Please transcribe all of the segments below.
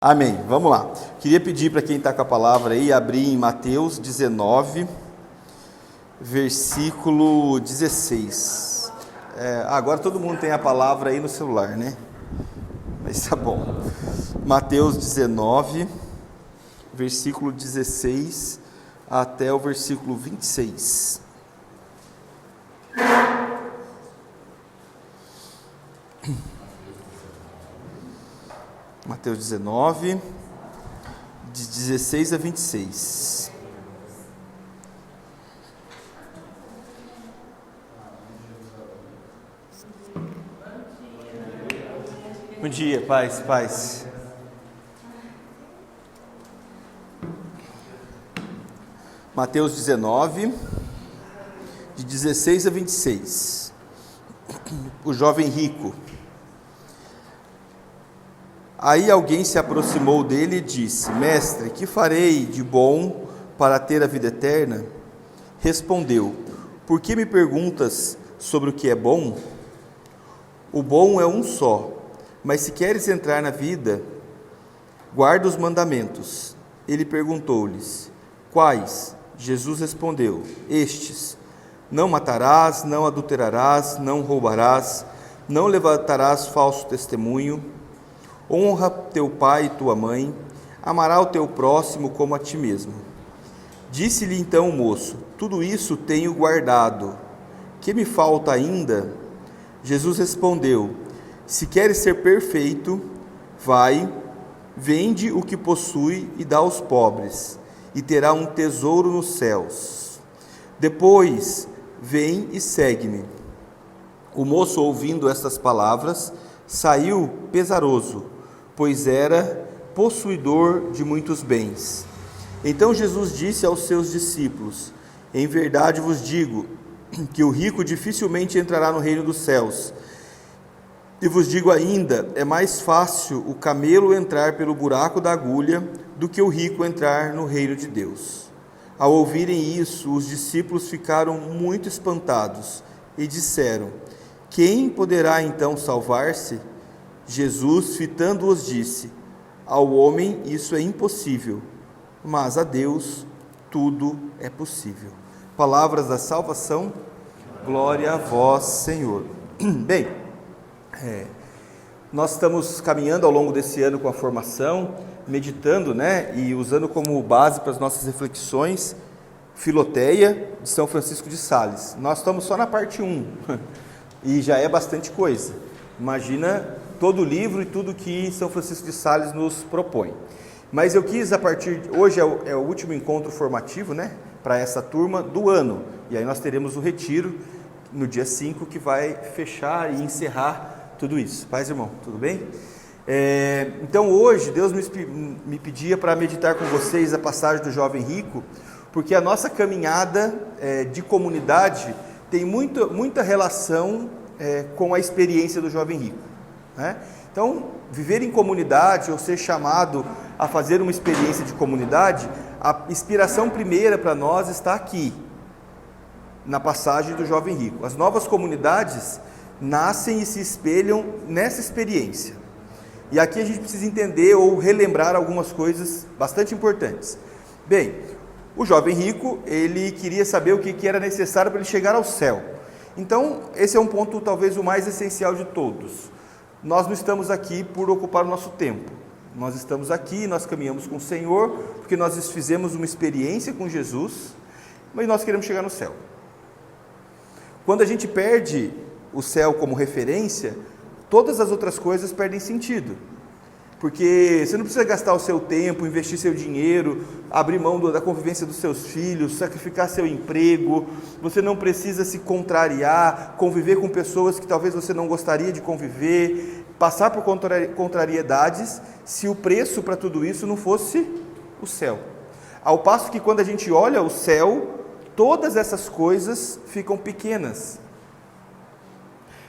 Amém. Vamos lá. Queria pedir para quem está com a palavra aí, abrir em Mateus 19, versículo 16. Agora todo mundo tem a palavra aí no celular, né? Mas tá bom. Mateus 19, versículo 16 até o versículo 26. Mateus 19, de 16 a 26. Bom dia, paz. Mateus 19, de 16 a 26. O jovem rico. Aí alguém se aproximou dele e disse: Mestre, que farei de bom para ter a vida eterna? Respondeu: Por que me perguntas sobre o que é bom? O bom é um só, mas se queres entrar na vida, guarda os mandamentos. Ele perguntou-lhes: Quais? Jesus respondeu: Estes: não matarás, não adulterarás, não roubarás, não levantarás falso testemunho, honra teu pai e tua mãe, amará o teu próximo como a ti mesmo. Disse-lhe então o moço: Tudo isso tenho guardado. Que me falta ainda? Jesus respondeu: Se queres ser perfeito, vai, vende o que possui e dá aos pobres, e terá um tesouro nos céus. Depois, vem e segue-me. O moço, ouvindo estas palavras, saiu pesaroso, pois era possuidor de muitos bens. Então Jesus disse aos seus discípulos: Em verdade vos digo que o rico dificilmente entrará no reino dos céus. E vos digo ainda, é mais fácil o camelo entrar pelo buraco da agulha do que o rico entrar no reino de Deus. Ao ouvirem isso, os discípulos ficaram muito espantados e disseram: Quem poderá então salvar-se? Jesus, fitando-os, disse: Ao homem isso é impossível, mas a Deus tudo é possível. Palavras da salvação, glória a vós, Senhor. Bem, nós estamos caminhando ao longo desse ano com a formação, meditando, e usando como base para as nossas reflexões, Filoteia de São Francisco de Sales. Nós estamos só na parte 1, e já é bastante coisa. Imagina todo o livro e tudo que São Francisco de Sales nos propõe. Mas eu quis, hoje é o último encontro formativo, para essa turma do ano. E aí nós teremos o retiro no dia 5, que vai fechar e encerrar tudo isso. Paz, irmão, tudo bem? Então hoje Deus me pedia para meditar com vocês a passagem do jovem rico, porque a nossa caminhada de comunidade tem muita relação com a experiência do jovem rico. Então, viver em comunidade ou ser chamado a fazer uma experiência de comunidade, a inspiração primeira para nós está aqui, na passagem do jovem rico. As novas comunidades nascem e se espelham nessa experiência. E aqui a gente precisa entender ou relembrar algumas coisas bastante importantes. Bem, o jovem rico, ele queria saber o que era necessário para ele chegar ao céu. Então, esse é um ponto talvez o mais essencial de todos. Nós não estamos aqui por ocupar o nosso tempo. Nós estamos aqui, nós caminhamos com o Senhor, porque nós fizemos uma experiência com Jesus, mas nós queremos chegar no céu. Quando a gente perde o céu como referência, todas as outras coisas perdem sentido. Porque você não precisa gastar o seu tempo, investir seu dinheiro, abrir mão da convivência dos seus filhos, sacrificar seu emprego, você não precisa se contrariar, conviver com pessoas que talvez você não gostaria de conviver, passar por contrariedades, se o preço para tudo isso não fosse o céu. Ao passo que quando a gente olha o céu, todas essas coisas ficam pequenas.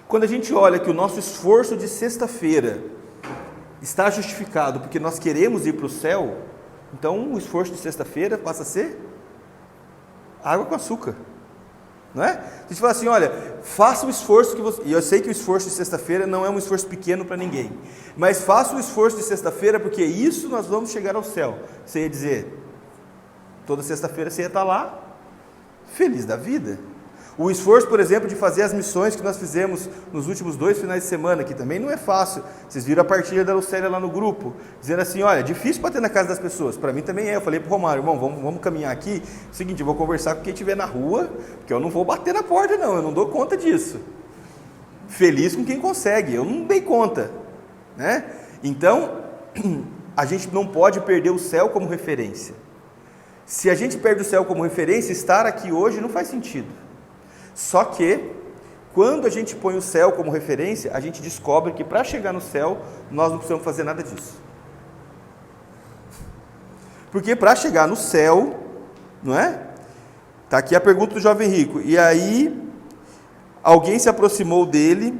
Quando a gente olha que o nosso esforço de sexta-feira está justificado porque nós queremos ir para o céu, então o esforço de sexta-feira passa a ser água com açúcar. não é? A gente fala assim, olha, faça o esforço que você... E eu sei que o esforço de sexta-feira não é um esforço pequeno para ninguém, mas faça o esforço de sexta-feira, porque isso nós vamos chegar ao céu. Você ia dizer, toda sexta-feira você ia estar lá, feliz da vida. O esforço, por exemplo, de fazer as missões que nós fizemos nos últimos 2 finais de semana, que também não é fácil. Vocês viram a partilha da Lucélia lá no grupo, dizendo assim, olha, difícil bater na casa das pessoas. Para mim também é. Eu falei para o Romário, irmão, vamos caminhar aqui. Seguinte, eu vou conversar com quem estiver na rua, porque eu não vou bater na porta não, eu não dou conta disso. Feliz com quem consegue, eu não dei conta, né? Então, a gente não pode perder o céu como referência. Se a gente perde o céu como referência, estar aqui hoje não faz sentido. Só que, quando a gente põe o céu como referência, a gente descobre que para chegar no céu, nós não precisamos fazer nada disso. Porque para chegar no céu, não é? Está aqui a pergunta do jovem rico. E aí, alguém se aproximou dele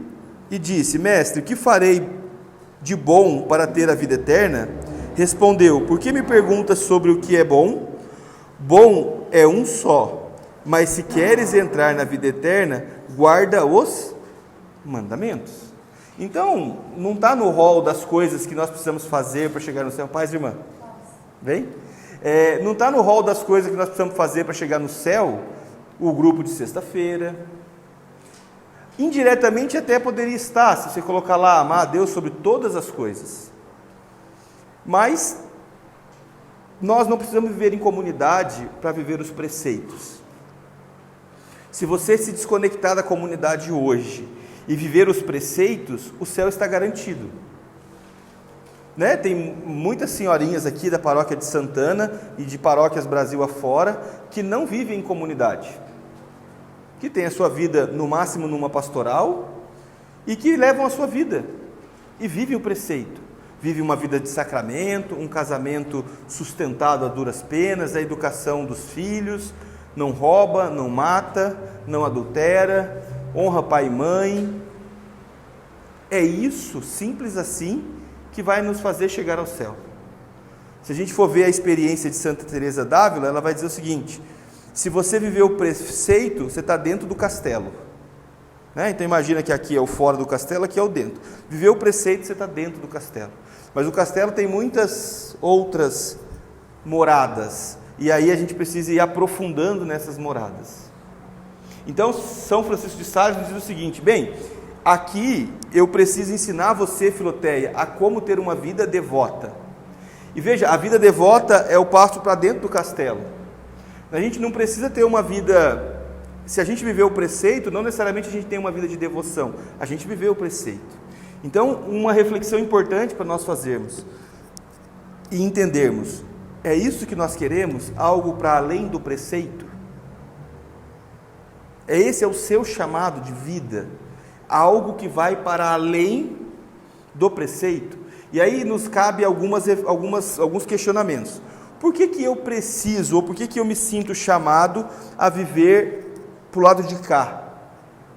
e disse, mestre, o que farei de bom para ter a vida eterna? Respondeu, por que me perguntas sobre o que é bom? Bom é um só. Mas se queres entrar na vida eterna, guarda os mandamentos. Então, não está no rol das coisas que nós precisamos fazer para chegar no céu. Paz, irmã? Vem? Não está no rol das coisas que nós precisamos fazer para chegar no céu, o grupo de sexta-feira. Indiretamente até poderia estar, se você colocar lá, amar a Deus sobre todas as coisas. Mas, nós não precisamos viver em comunidade para viver os preceitos. Se você se desconectar da comunidade hoje e viver os preceitos, o céu está garantido. Né? Tem muitas senhorinhas aqui da paróquia de Santana e de paróquias Brasil afora que não vivem em comunidade, que têm a sua vida no máximo numa pastoral e que levam a sua vida e vivem o preceito. Vivem uma vida de sacramento, um casamento sustentado a duras penas, a educação dos filhos, não rouba, não mata, não adultera, honra pai e mãe. É isso, simples assim, que vai nos fazer chegar ao céu. Se a gente for ver a experiência de Santa Teresa d'Ávila, ela vai dizer o seguinte, se você viver o preceito, você está dentro do castelo. Né? Então imagina que aqui é o fora do castelo, aqui é o dentro. Viver o preceito, você está dentro do castelo. Mas o castelo tem muitas outras moradas, e aí a gente precisa ir aprofundando nessas moradas. Então, São Francisco de Sales nos diz o seguinte, bem, aqui eu preciso ensinar você, Filoteia, a como ter uma vida devota. E veja, a vida devota é o passo para dentro do castelo. A gente não precisa ter uma vida, se a gente viver o preceito, não necessariamente a gente tem uma vida de devoção, a gente viveu o preceito. Então, uma reflexão importante para nós fazermos e entendermos, é isso que nós queremos? Algo para além do preceito? Esse é o seu chamado de vida? Algo que vai para além do preceito? E aí nos cabe alguns questionamentos. Por que eu preciso, ou por que eu me sinto chamado a viver para o lado de cá?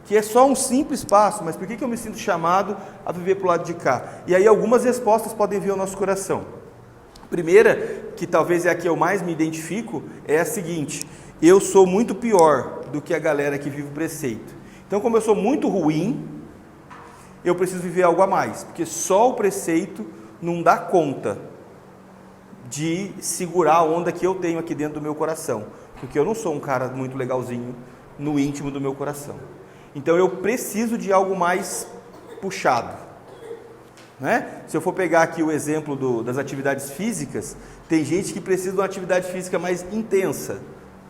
Que é só um simples passo, mas por que eu me sinto chamado a viver para o lado de cá? E aí algumas respostas podem vir ao nosso coração. A primeira, que talvez é a que eu mais me identifico, é a seguinte: eu sou muito pior do que a galera que vive o preceito. Então, como eu sou muito ruim, eu preciso viver algo a mais, porque só o preceito não dá conta de segurar a onda que eu tenho aqui dentro do meu coração, porque eu não sou um cara muito legalzinho no íntimo do meu coração. Então, eu preciso de algo mais puxado. Né? Se eu for pegar aqui o exemplo das atividades físicas, tem gente que precisa de uma atividade física mais intensa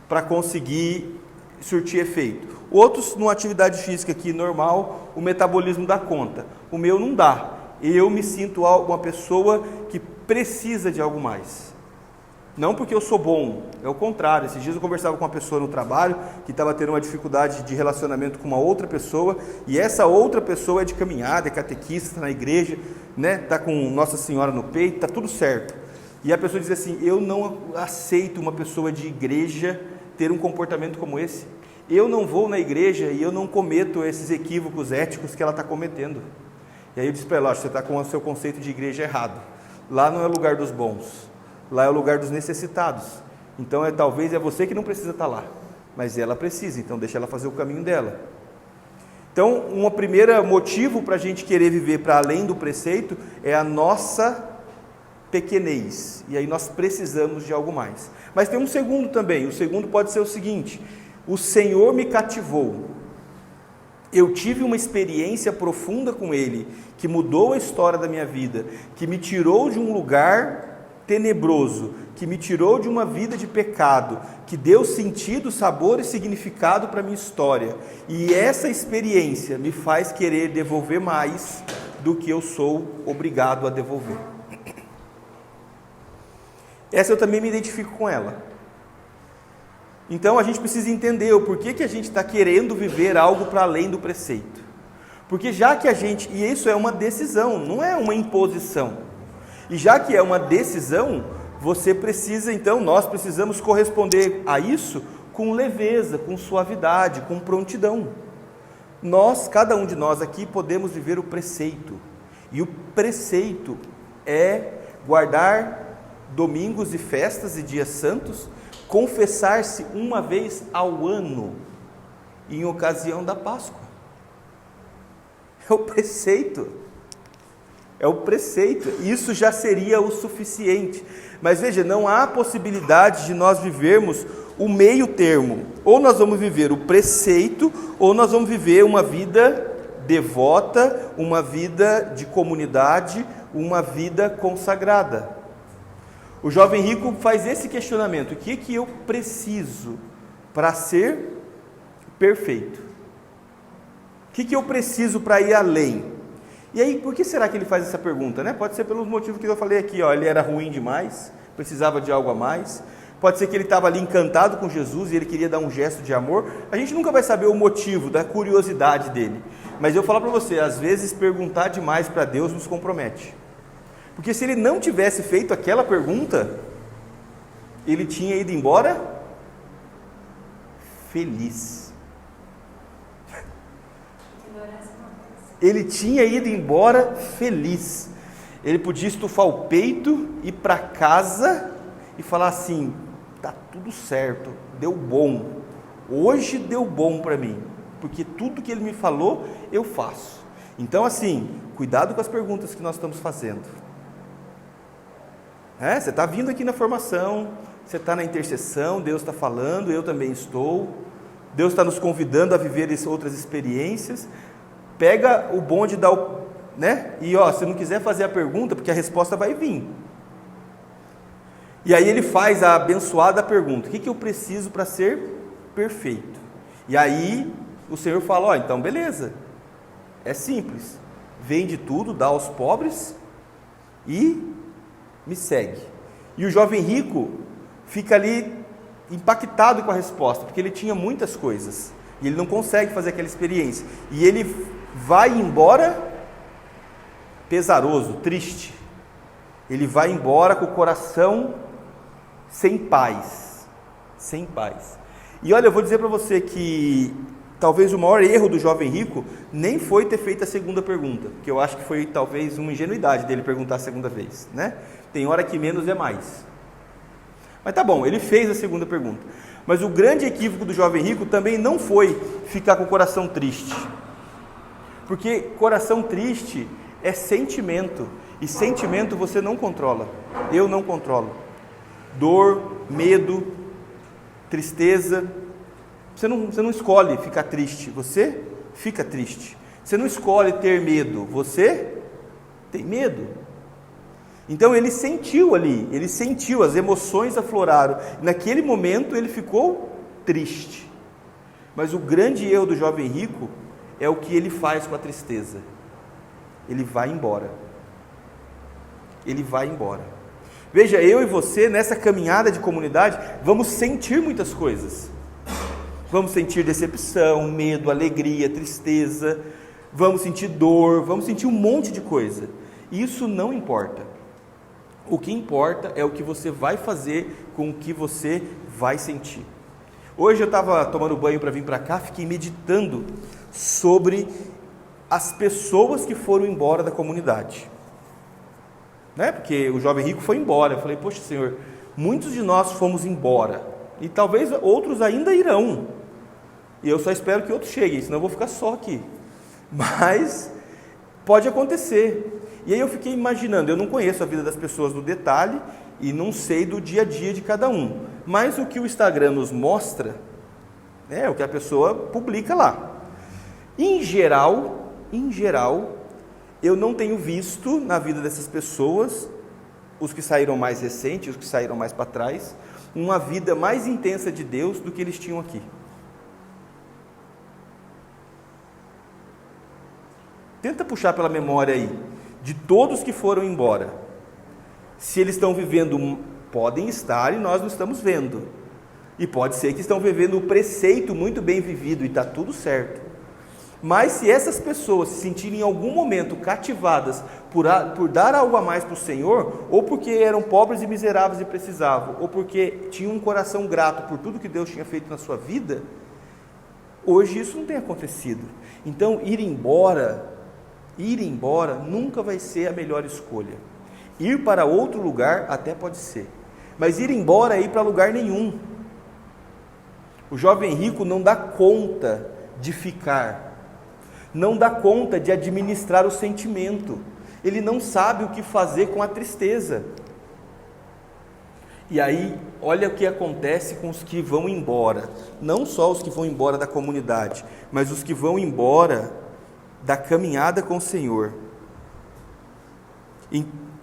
para conseguir surtir efeito. Outros, numa atividade física aqui normal, o metabolismo dá conta. O meu não dá. Eu me sinto uma pessoa que precisa de algo mais. Não porque eu sou bom, é o contrário. Esses dias eu conversava com uma pessoa no trabalho que estava tendo uma dificuldade de relacionamento com uma outra pessoa, e essa outra pessoa é de caminhada, é catequista, está na igreja, né? Está com Nossa Senhora no peito, está tudo certo. E a pessoa diz assim, eu não aceito uma pessoa de igreja ter um comportamento como esse. Eu não vou na igreja e eu não cometo esses equívocos éticos que ela está cometendo. E aí eu disse para ela, você está com o seu conceito de igreja errado. Lá não é o lugar dos bons. Lá é o lugar dos necessitados. Então talvez é você que não precisa estar lá. mas ela precisa, então deixa ela fazer o caminho dela. Então, um primeiro motivo para a gente querer viver para além do preceito é a nossa pequenez, e aí nós precisamos de algo mais. Mas tem um segundo também, o segundo pode ser o seguinte: o Senhor me cativou, eu tive uma experiência profunda com Ele, que mudou a história da minha vida, que me tirou de um lugar tenebroso, que me tirou de uma vida de pecado, que deu sentido, sabor e significado para a minha história, e essa experiência me faz querer devolver mais do que eu sou obrigado a devolver. Essa eu também me identifico com ela. Então a gente precisa entender o porquê que a gente está querendo viver algo para além do preceito. Porque já que a gente, e isso é uma decisão, não é uma imposição. E já que é uma decisão, você precisa, então, nós precisamos corresponder a isso com leveza, com suavidade, com prontidão. Nós, cada um de nós aqui, podemos viver o preceito. E o preceito é guardar domingos e festas e dias santos, confessar-se uma vez ao ano, em ocasião da Páscoa. É o preceito. É o preceito. Isso já seria o suficiente. Mas veja, não há possibilidade de nós vivermos o meio termo. Ou nós vamos viver o preceito, ou nós vamos viver uma vida devota, uma vida de comunidade, uma vida consagrada. O jovem rico faz esse questionamento: o que eu preciso para ser perfeito? O que eu preciso para ir além? E aí, por que será que ele faz essa pergunta, né? Pode ser pelos motivos que eu falei aqui, ele era ruim demais, precisava de algo a mais. Pode ser que ele estava ali encantado com Jesus e ele queria dar um gesto de amor. A gente nunca vai saber o motivo da curiosidade dele. Mas eu falo para você, às vezes perguntar demais para Deus nos compromete. Porque se ele não tivesse feito aquela pergunta, ele tinha ido embora feliz. Ele tinha ido embora feliz. Ele podia estufar o peito, ir para casa e falar assim: tá tudo certo, deu bom. Hoje deu bom para mim, porque tudo que ele me falou, eu faço. Então, assim, cuidado com as perguntas que nós estamos fazendo. Você está vindo aqui na formação, você está na intercessão, Deus está falando, eu também estou. Deus está nos convidando a viver outras experiências. Pega o bonde, dá o, né? E se não quiser fazer a pergunta, porque a resposta vai vir. E aí ele faz a abençoada pergunta: o que eu preciso para ser perfeito? E aí o Senhor fala: então beleza, é simples, vende tudo, dá aos pobres e me segue. E o jovem rico fica ali impactado com a resposta, porque ele tinha muitas coisas, e ele não consegue fazer aquela experiência, e ele vai embora pesaroso, triste. Ele vai embora com o coração sem paz, sem paz. E olha, eu vou dizer para você que talvez o maior erro do jovem rico nem foi ter feito a segunda pergunta, que eu acho que foi talvez uma ingenuidade dele perguntar a segunda vez, né? Tem hora que menos é mais. Mas tá bom, ele fez a segunda pergunta. Mas o grande equívoco do jovem rico também não foi ficar com o coração triste. Porque coração triste é sentimento, e sentimento você não controla, eu não controlo. Dor, medo, tristeza, você não escolhe ficar triste, você fica triste. Você não escolhe ter medo, você tem medo. Então ele sentiu ali, as emoções afloraram, naquele momento ele ficou triste. Mas o grande erro do jovem rico é o que ele faz com a tristeza. Ele vai embora. Ele vai embora. Veja, eu e você, nessa caminhada de comunidade, vamos sentir muitas coisas. Vamos sentir decepção, medo, alegria, tristeza, vamos sentir dor, vamos sentir um monte de coisa. Isso não importa. O que importa é o que você vai fazer com o que você vai sentir. Hoje eu estava tomando banho para vir para cá, fiquei meditando sobre as pessoas que foram embora da comunidade, né? Porque o jovem rico foi embora. Eu falei: poxa Senhor, muitos de nós fomos embora, e talvez outros ainda irão, e eu só espero que outros cheguem, senão eu vou ficar só aqui, mas pode acontecer. E aí eu fiquei imaginando, eu não conheço a vida das pessoas no detalhe, e não sei do dia a dia de cada um, mas o que o Instagram nos mostra, é o que a pessoa publica lá. Em geral, eu não tenho visto na vida dessas pessoas, os que saíram mais recentes, os que saíram mais para trás, uma vida mais intensa de Deus do que eles tinham aqui. Tenta puxar pela memória aí, de todos que foram embora. Se eles estão vivendo, podem estar e nós não estamos vendo. E pode ser que estão vivendo o preceito muito bem vivido e está tudo certo. Mas se essas pessoas se sentirem em algum momento cativadas por dar algo a mais para o Senhor, ou porque eram pobres e miseráveis e precisavam, ou porque tinham um coração grato por tudo que Deus tinha feito na sua vida, hoje isso não tem acontecido. Então ir embora nunca vai ser a melhor escolha. Ir para outro lugar até pode ser, mas ir embora é ir para lugar nenhum. O jovem rico não dá conta de ficar, não dá conta de administrar o sentimento, ele não sabe o que fazer com a tristeza. E aí, olha o que acontece com os que vão embora, não só os que vão embora da comunidade, mas os que vão embora da caminhada com o Senhor.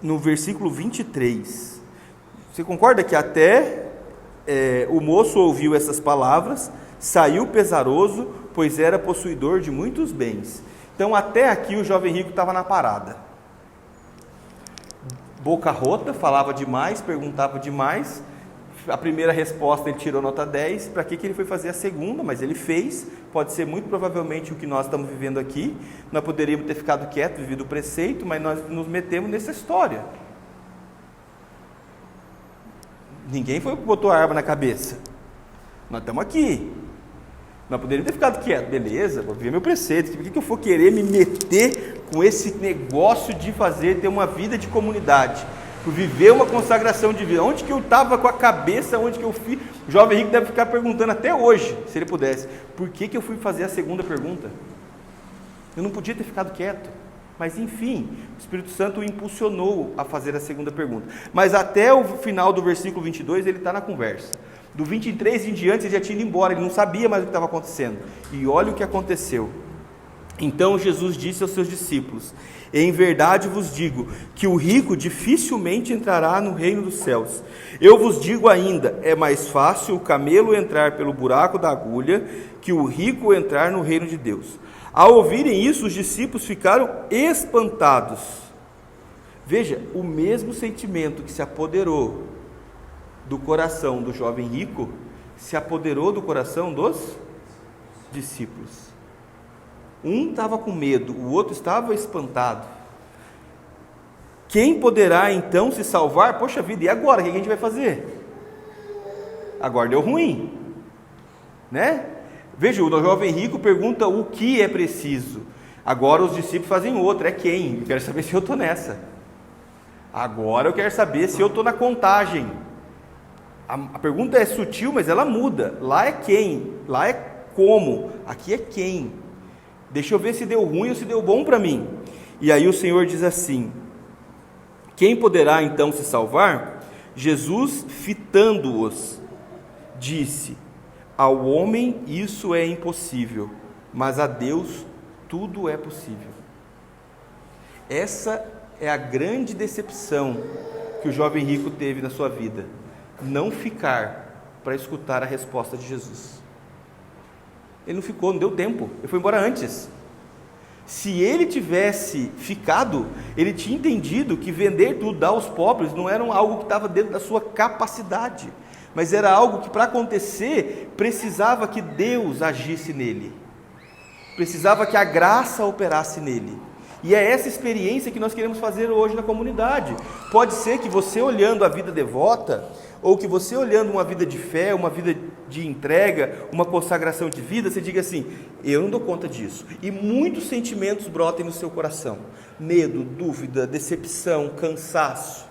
No versículo 23, você concorda que até o moço ouviu essas palavras, saiu pesaroso, pois era possuidor de muitos bens. Então até aqui o jovem rico estava na parada, boca rota, falava demais, perguntava demais. A primeira resposta ele tirou nota 10, para que ele foi fazer a segunda? Mas ele fez, pode ser muito provavelmente o que nós estamos vivendo aqui. Nós poderíamos ter ficado quietos, vivido o preceito, mas nós nos metemos nessa história. Ninguém foi que botou a arma na cabeça, nós estamos aqui. Nós poderíamos ter ficado quietos, beleza, vou viver meu preceito, por que eu for querer me meter com esse negócio de ter uma vida de comunidade? Por viver uma consagração de vida, onde que eu estava com a cabeça, onde que eu fui? O jovem rico deve ficar perguntando até hoje, se ele pudesse, por que eu fui fazer a segunda pergunta? Eu não podia ter ficado quieto, mas enfim, o Espírito Santo o impulsionou a fazer a segunda pergunta. Mas até o final do versículo 22 ele está na conversa. Do 23 em diante ele já tinha ido embora, ele não sabia mais o que estava acontecendo. E olha o que aconteceu. Então Jesus disse aos seus discípulos: em verdade vos digo que o rico dificilmente entrará no reino dos céus. Eu vos digo ainda, é mais fácil o camelo entrar pelo buraco da agulha que o rico entrar no reino de Deus. Ao ouvirem isso, os discípulos ficaram espantados. Veja, o mesmo sentimento que se apoderou do coração do jovem rico se apoderou do coração dos discípulos. Um estava com medo, o outro estava espantado. Quem poderá então se salvar? Poxa vida, e agora? O que a gente vai fazer? Agora deu ruim, né? Veja, o jovem rico pergunta o que é preciso. Agora os discípulos fazem outra, é quem? Eu quero saber se eu estou nessa. Agora eu quero saber se eu estou na contagem. A pergunta é sutil, mas ela muda. Lá é quem, lá é como, aqui é quem. Deixa eu ver se deu ruim ou se deu bom para mim. E aí o Senhor diz assim: quem poderá então se salvar? Jesus, fitando-os, disse: ao homem isso é impossível, mas a Deus tudo é possível. Essa é a grande decepção que o jovem rico teve na sua vida, não ficar para escutar a resposta de Jesus. Ele não ficou, não deu tempo, ele foi embora antes. Se ele tivesse ficado, ele tinha entendido que vender tudo, dar aos pobres, não era algo que estava dentro da sua capacidade, mas era algo que, para acontecer, precisava que Deus agisse nele, precisava que a graça operasse nele. E é essa experiência que nós queremos fazer hoje na comunidade. Pode ser que você, olhando a vida devota, ou que você, olhando uma vida de fé, uma vida de entrega, uma consagração de vida, você diga assim: eu não dou conta disso. E muitos sentimentos brotem no seu coração: medo, dúvida, decepção, cansaço.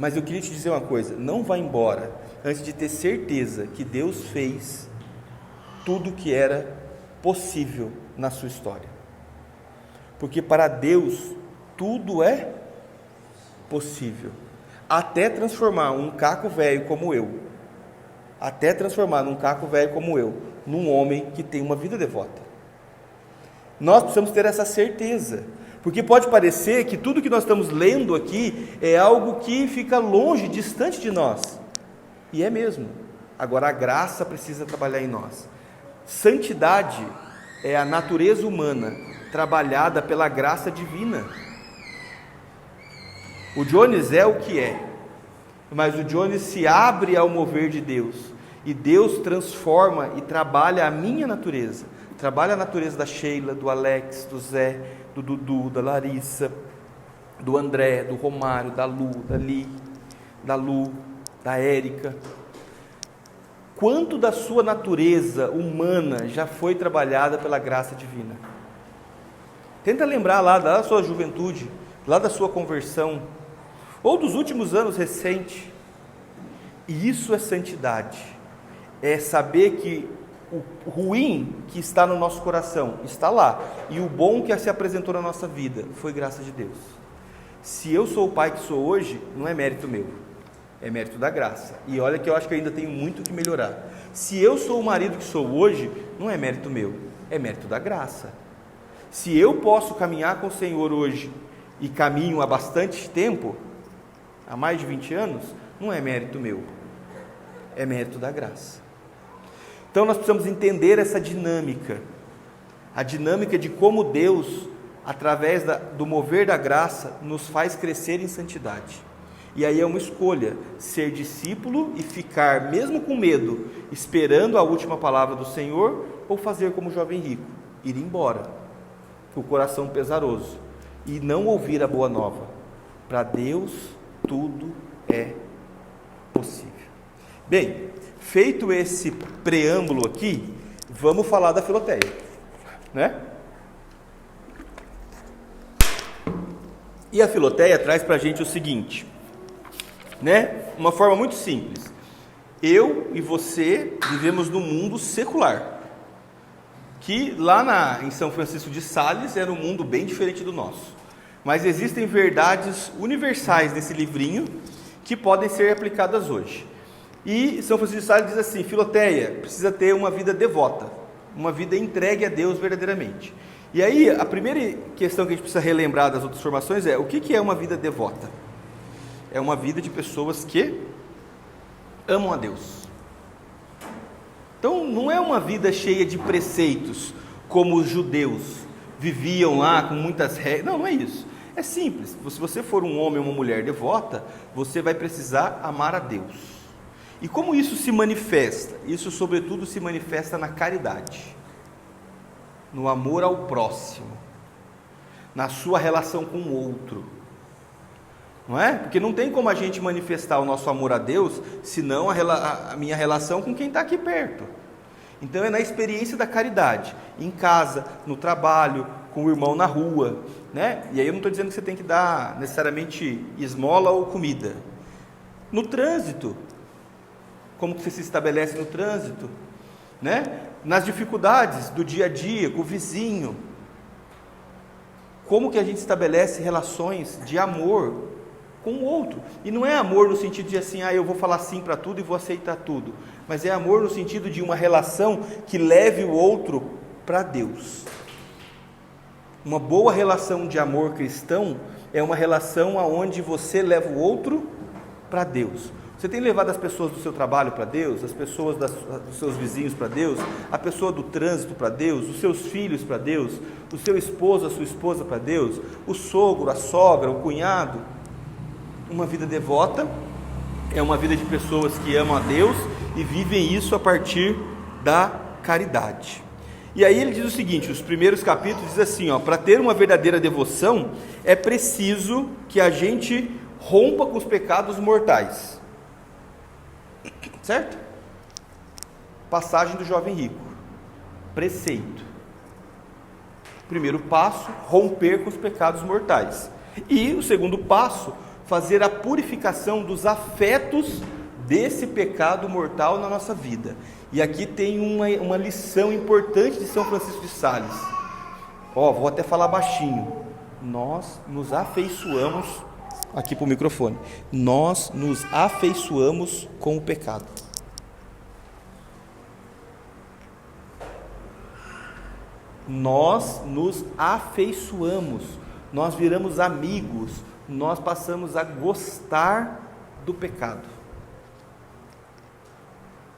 Mas eu queria te dizer uma coisa: não vá embora antes de ter certeza que Deus fez tudo que era possível na sua história. Porque para Deus tudo é possível, até transformar um caco velho como eu, num homem que tem uma vida devota. Nós precisamos ter essa certeza, porque pode parecer que tudo que nós estamos lendo aqui é algo que fica longe, distante de nós, e é mesmo. Agora a graça precisa trabalhar em nós. Santidade é a natureza humana trabalhada pela graça divina. O Jones é o que é, mas o Jones se abre ao mover de Deus, e Deus transforma e trabalha a minha natureza, trabalha a natureza da Sheila, do Alex, do Zé, do Dudu, da Larissa, do André, do Romário, da Lu, da Li, da Lu, da Érica. Quanto da sua natureza humana já foi trabalhada pela graça divina? Tenta lembrar lá da sua juventude, lá da sua conversão, ou dos últimos anos recentes. E isso é santidade, é saber que o ruim que está no nosso coração está lá, e o bom que se apresentou na nossa vida foi graça de Deus. Se eu sou o pai que sou hoje, não é mérito meu, é mérito da graça. E olha que eu acho que eu ainda tenho muito que melhorar. Se eu sou o marido que sou hoje, não é mérito meu, é mérito da graça. Se eu posso caminhar com o Senhor hoje, e caminho há bastante tempo, há mais de 20 anos, não é mérito meu, é mérito da graça. Então nós precisamos entender essa dinâmica, a dinâmica de como Deus, através do mover da graça, nos faz crescer em santidade. E aí é uma escolha, ser discípulo e ficar, mesmo com medo, esperando a última palavra do Senhor, ou fazer como o jovem rico, ir embora, com o coração pesaroso, e não ouvir a boa nova. Para Deus tudo é possível. Bem, feito esse preâmbulo aqui, vamos falar da Filoteia, né? E a Filoteia traz para a gente o seguinte, né? Uma forma muito simples. Eu e você vivemos num mundo secular, que lá em São Francisco de Sales era um mundo bem diferente do nosso. Mas existem verdades universais nesse livrinho que podem ser aplicadas hoje. E São Francisco de Sales diz assim: Filoteia precisa ter uma vida devota, uma vida entregue a Deus verdadeiramente. E aí a primeira questão que a gente precisa relembrar das outras formações é: o que é uma vida devota? É uma vida de pessoas que amam a Deus. Então não é uma vida cheia de preceitos, como os judeus viviam lá com muitas regras. Não é isso. É simples. Se você for um homem ou uma mulher devota, você vai precisar amar a Deus. E como isso se manifesta? Isso sobretudo se manifesta na caridade, no amor ao próximo, na sua relação com o outro. Não é? Porque não tem como a gente manifestar o nosso amor a Deus, senão a minha relação com quem está aqui perto. Então é na experiência da caridade, em casa, no trabalho, com o irmão na rua, né? E aí eu não estou dizendo que você tem que dar necessariamente esmola ou comida. No trânsito, como que você se estabelece no trânsito, né? Nas dificuldades do dia a dia, com o vizinho. Como que a gente estabelece relações de amor com o outro? E não é amor no sentido de assim, eu vou falar sim para tudo e vou aceitar tudo. Mas é amor no sentido de uma relação que leve o outro para Deus. Uma boa relação de amor cristão é uma relação onde você leva o outro para Deus. Você tem levado as pessoas do seu trabalho para Deus, as pessoas dos seus vizinhos para Deus, a pessoa do trânsito para Deus, os seus filhos para Deus, o seu esposo, a sua esposa para Deus, o sogro, a sogra, o cunhado. Uma vida devota é uma vida de pessoas que amam a Deus e vivem isso a partir da caridade. E aí ele diz o seguinte, os primeiros capítulos diz assim, para ter uma verdadeira devoção é preciso que a gente rompa com os pecados mortais. Certo? Passagem do jovem rico. Preceito. Primeiro passo, romper com os pecados mortais. E o segundo passo, fazer a purificação dos afetos desse pecado mortal na nossa vida. E aqui tem uma lição importante de São Francisco de Sales. Vou até falar baixinho. Nós nos afeiçoamos, aqui para o microfone, nós nos afeiçoamos com o pecado. Nós nos afeiçoamos, nós viramos amigos, nós passamos a gostar do pecado.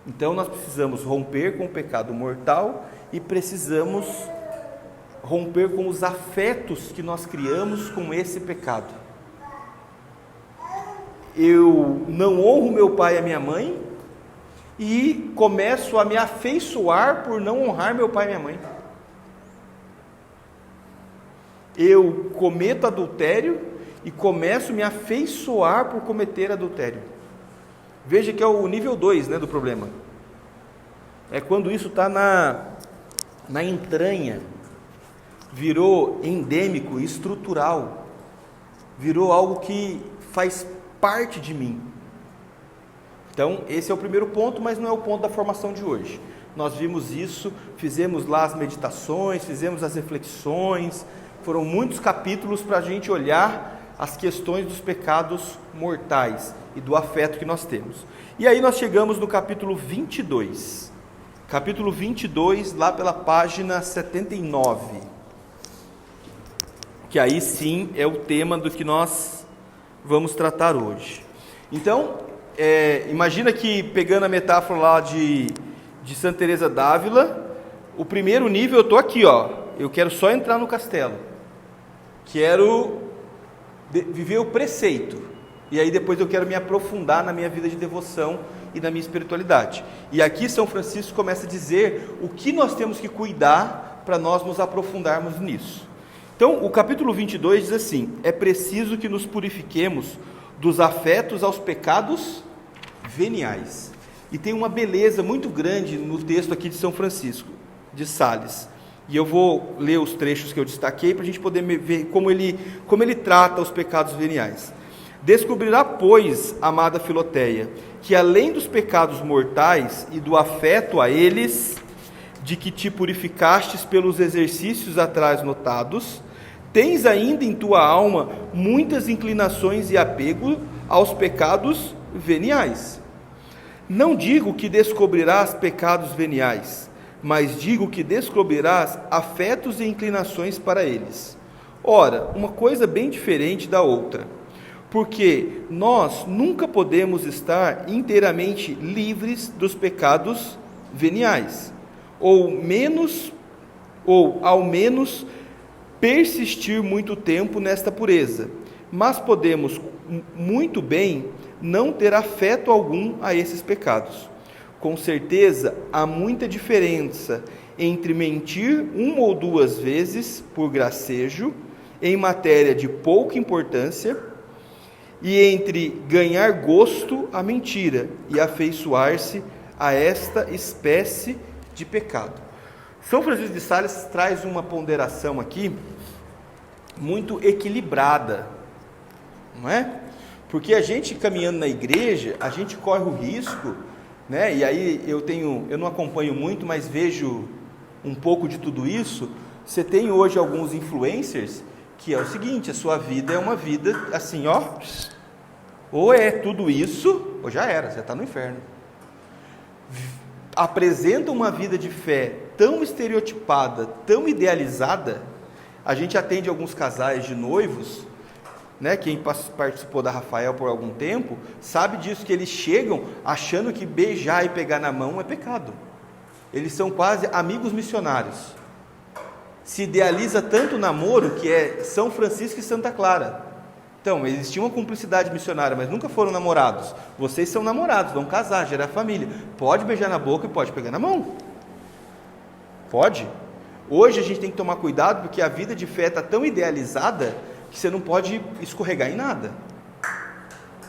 Então nós precisamos romper com o pecado mortal e precisamos romper com os afetos que nós criamos com esse pecado. Eu não honro meu pai e a minha mãe e começo a me afeiçoar por não honrar meu pai e minha mãe. Eu cometo adultério e começo a me afeiçoar por cometer adultério. Veja que é o nível 2, do problema. É quando isso está na entranha, virou endêmico, estrutural, virou algo que faz parte de mim. Então, esse é o primeiro ponto, mas não é o ponto da formação de hoje. Nós vimos isso, fizemos lá as meditações, fizemos as reflexões, foram muitos capítulos para a gente olhar as questões dos pecados mortais e do afeto que nós temos. E aí nós chegamos no capítulo 22. Capítulo 22, lá pela página 79. Que aí sim é o tema do que nós vamos tratar hoje. Então, imagina que, pegando a metáfora lá de Santa Teresa d'Ávila, o primeiro nível eu estou aqui, eu quero só entrar no castelo. Quero viver o preceito, e aí depois eu quero me aprofundar na minha vida de devoção e na minha espiritualidade. E aqui São Francisco começa a dizer o que nós temos que cuidar para nós nos aprofundarmos nisso. Então, o capítulo 22 diz assim: é preciso que nos purifiquemos dos afetos aos pecados veniais. E tem uma beleza muito grande no texto aqui de São Francisco de Sales. E eu vou ler os trechos que eu destaquei para a gente poder ver como ele trata os pecados veniais. Descobrirá, pois, amada Filoteia, que além dos pecados mortais e do afeto a eles, de que te purificastes pelos exercícios atrás notados, tens ainda em tua alma muitas inclinações e apego aos pecados veniais. Não digo que descobrirás pecados veniais, mas digo que descobrirás afetos e inclinações para eles. Ora, uma coisa bem diferente da outra, porque nós nunca podemos estar inteiramente livres dos pecados veniais, ou ao menos persistir muito tempo nesta pureza, mas podemos muito bem não ter afeto algum a esses pecados. Com certeza, há muita diferença entre mentir uma ou duas vezes por gracejo, em matéria de pouca importância, e entre ganhar gosto à mentira e afeiçoar-se a esta espécie de pecado. São Francisco de Sales traz uma ponderação aqui muito equilibrada, não é? Porque a gente caminhando na igreja, a gente corre o risco, e aí eu não acompanho muito, mas vejo um pouco de tudo isso. Você tem hoje alguns influencers que é o seguinte: a sua vida é uma vida assim, ou é tudo isso, ou já era, você está no inferno. Apresenta uma vida de fé tão estereotipada, tão idealizada. A gente atende alguns casais de noivos, quem participou da Rafael por algum tempo, sabe disso, que eles chegam achando que beijar e pegar na mão é pecado. Eles são quase amigos missionários. Se idealiza tanto o namoro que é São Francisco e Santa Clara. Então, existia uma cumplicidade missionária, mas nunca foram namorados. Vocês são namorados, vão casar, gerar família. Pode beijar na boca e pode pegar na mão. Pode. Hoje a gente tem que tomar cuidado, porque a vida de fé está tão idealizada que você não pode escorregar em nada.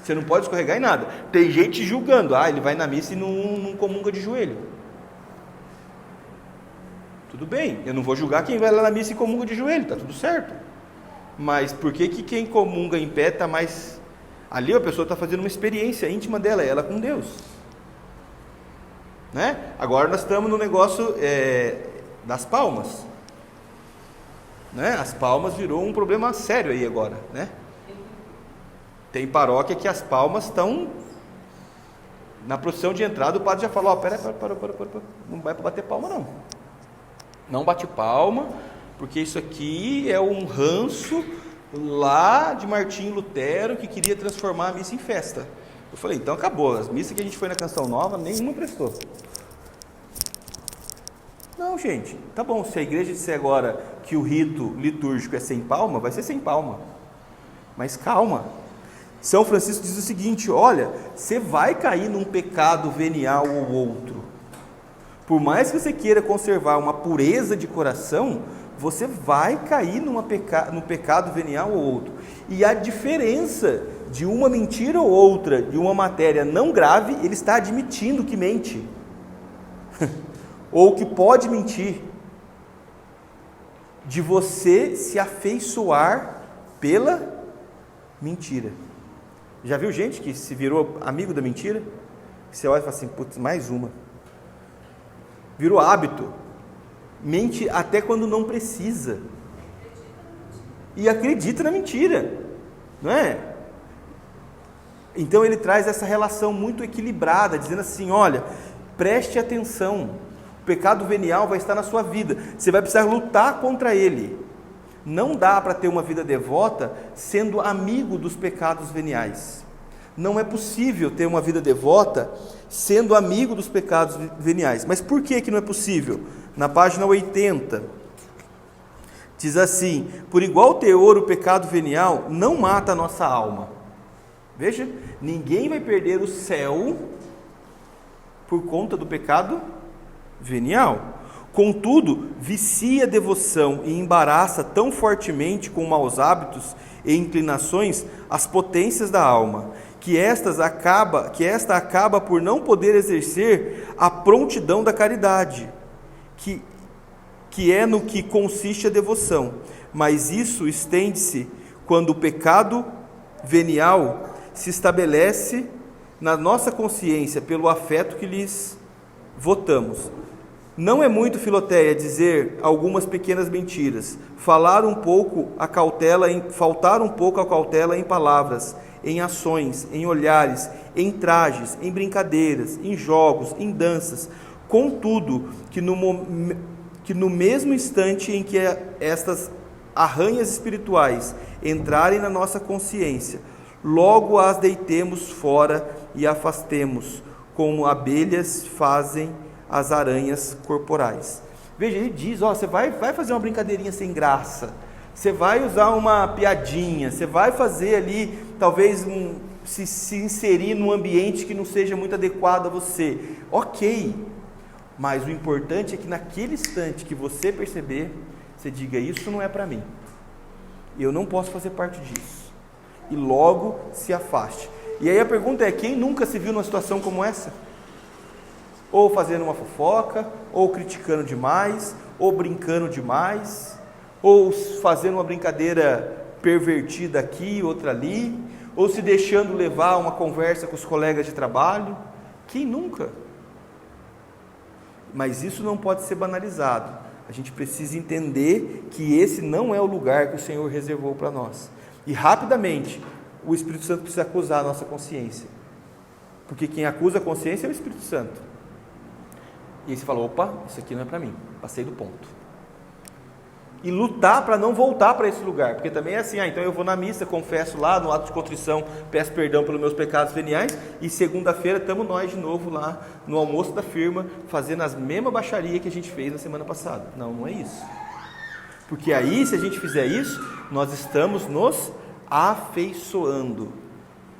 Você não pode escorregar em nada. Tem gente julgando, ele vai na missa e não comunga de joelho. Tudo bem, eu não vou julgar quem vai lá na missa e comunga de joelho, está tudo certo. Mas por que quem comunga em pé está mais Ali a pessoa está fazendo uma experiência íntima dela, ela com Deus. Né? Agora nós estamos no negócio das palmas. Né? As palmas virou um problema sério aí agora. Né? Tem paróquia que as palmas estão... Na procissão de entrada, o padre já falou: para, não vai para bater palma não. Não bate palma, porque isso aqui é um ranço lá de Martinho Lutero, que queria transformar a missa em festa. Eu falei: então acabou, as missas que a gente foi na Canção Nova, nenhuma prestou. Não, gente, tá bom, se a igreja disser agora que o rito litúrgico é sem palma, vai ser sem palma. Mas calma. São Francisco diz o seguinte: olha, você vai cair num pecado venial ou outro. Por mais que você queira conservar uma pureza de coração, você vai cair num pecado venial ou outro. E a diferença de uma mentira ou outra, de uma matéria não grave, ele está admitindo que mente. Ou que pode mentir. De você se afeiçoar pela mentira. Já viu gente que se virou amigo da mentira? Você olha e fala assim: putz, mais uma. Virou hábito. Mente até quando não precisa. E acredita na mentira. Não é? Então ele traz essa relação muito equilibrada, dizendo assim: olha, preste atenção. O pecado venial vai estar na sua vida. Você vai precisar lutar contra ele. Não dá para ter uma vida devota sendo amigo dos pecados veniais. Não é possível ter uma vida devota sendo amigo dos pecados veniais. Mas por que não é possível? Na página 80, diz assim: por igual teor, o pecado venial não mata a nossa alma. Veja, ninguém vai perder o céu por conta do pecado venial. Contudo, vicia a devoção e embaraça tão fortemente com maus hábitos e inclinações as potências da alma, que esta acaba por não poder exercer a prontidão da caridade, que é no que consiste a devoção. Mas isso estende-se quando o pecado venial se estabelece na nossa consciência pelo afeto que lhes votamos. Não é muito, Filoteia, dizer algumas pequenas mentiras, faltar um pouco a cautela em palavras, em ações, em olhares, em trajes, em brincadeiras, em jogos, em danças. Contudo, que no mesmo instante em que estas arranhas espirituais entrarem na nossa consciência, logo as deitemos fora e afastemos, como abelhas fazem as aranhas corporais. Veja, ele diz: você vai fazer uma brincadeirinha sem graça, você vai usar uma piadinha, você vai fazer ali, talvez, se inserir num ambiente que não seja muito adequado a você. Ok, mas o importante é que naquele instante que você perceber, você diga: isso não é para mim, eu não posso fazer parte disso, e logo se afaste. E aí a pergunta é: quem nunca se viu numa situação como essa? Ou fazendo uma fofoca, ou criticando demais, ou brincando demais, ou fazendo uma brincadeira pervertida aqui, outra ali, ou se deixando levar uma conversa com os colegas de trabalho. Quem nunca? Mas isso não pode ser banalizado. A gente precisa entender que esse não é o lugar que o Senhor reservou para nós. E rapidamente, o Espírito Santo precisa acusar a nossa consciência. Porque quem acusa a consciência é o Espírito Santo. E aí você fala: opa, isso aqui não é para mim, passei do ponto. E lutar para não voltar para esse lugar, porque também é assim: então eu vou na missa, confesso lá, no ato de contrição, peço perdão pelos meus pecados veniais, e segunda-feira estamos nós de novo lá, no almoço da firma, fazendo as mesmas baixarias que a gente fez na semana passada. Não, não é isso. Porque aí, se a gente fizer isso, nós estamos nos afeiçoando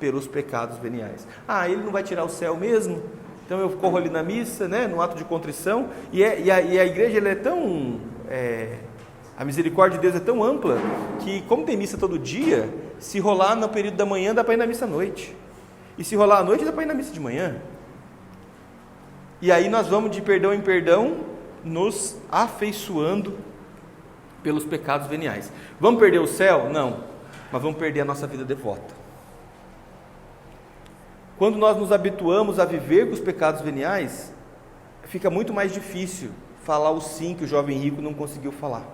pelos pecados veniais. Ele não vai tirar o céu mesmo? Então eu corro ali na missa, né, no ato de contrição, e a igreja ela é tão... a misericórdia de Deus é tão ampla, que como tem missa todo dia, se rolar no período da manhã, dá para ir na missa à noite. E se rolar à noite, dá para ir na missa de manhã. E aí nós vamos de perdão em perdão, nos afeiçoando pelos pecados veniais. Vamos perder o céu? Não. Mas vamos perder a nossa vida devota. Quando nós nos habituamos a viver com os pecados veniais, fica muito mais difícil falar o sim que o jovem rico não conseguiu falar.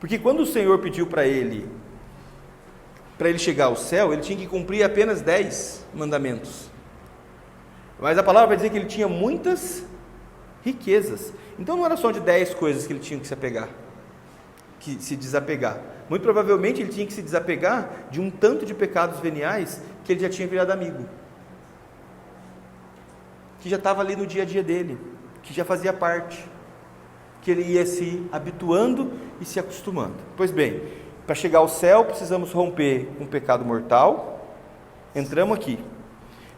Porque quando o Senhor pediu para ele chegar ao céu, ele tinha que cumprir apenas 10 mandamentos. Mas a palavra vai dizer que ele tinha muitas riquezas. Então não era só de 10 coisas que ele tinha que se apegar, que se desapegar. Muito provavelmente ele tinha que se desapegar de um tanto de pecados veniais que ele já tinha virado amigo, que já estava ali no dia a dia dele, que já fazia parte, que ele ia se habituando e se acostumando. Pois bem, para chegar ao céu precisamos romper com o pecado mortal. Entramos aqui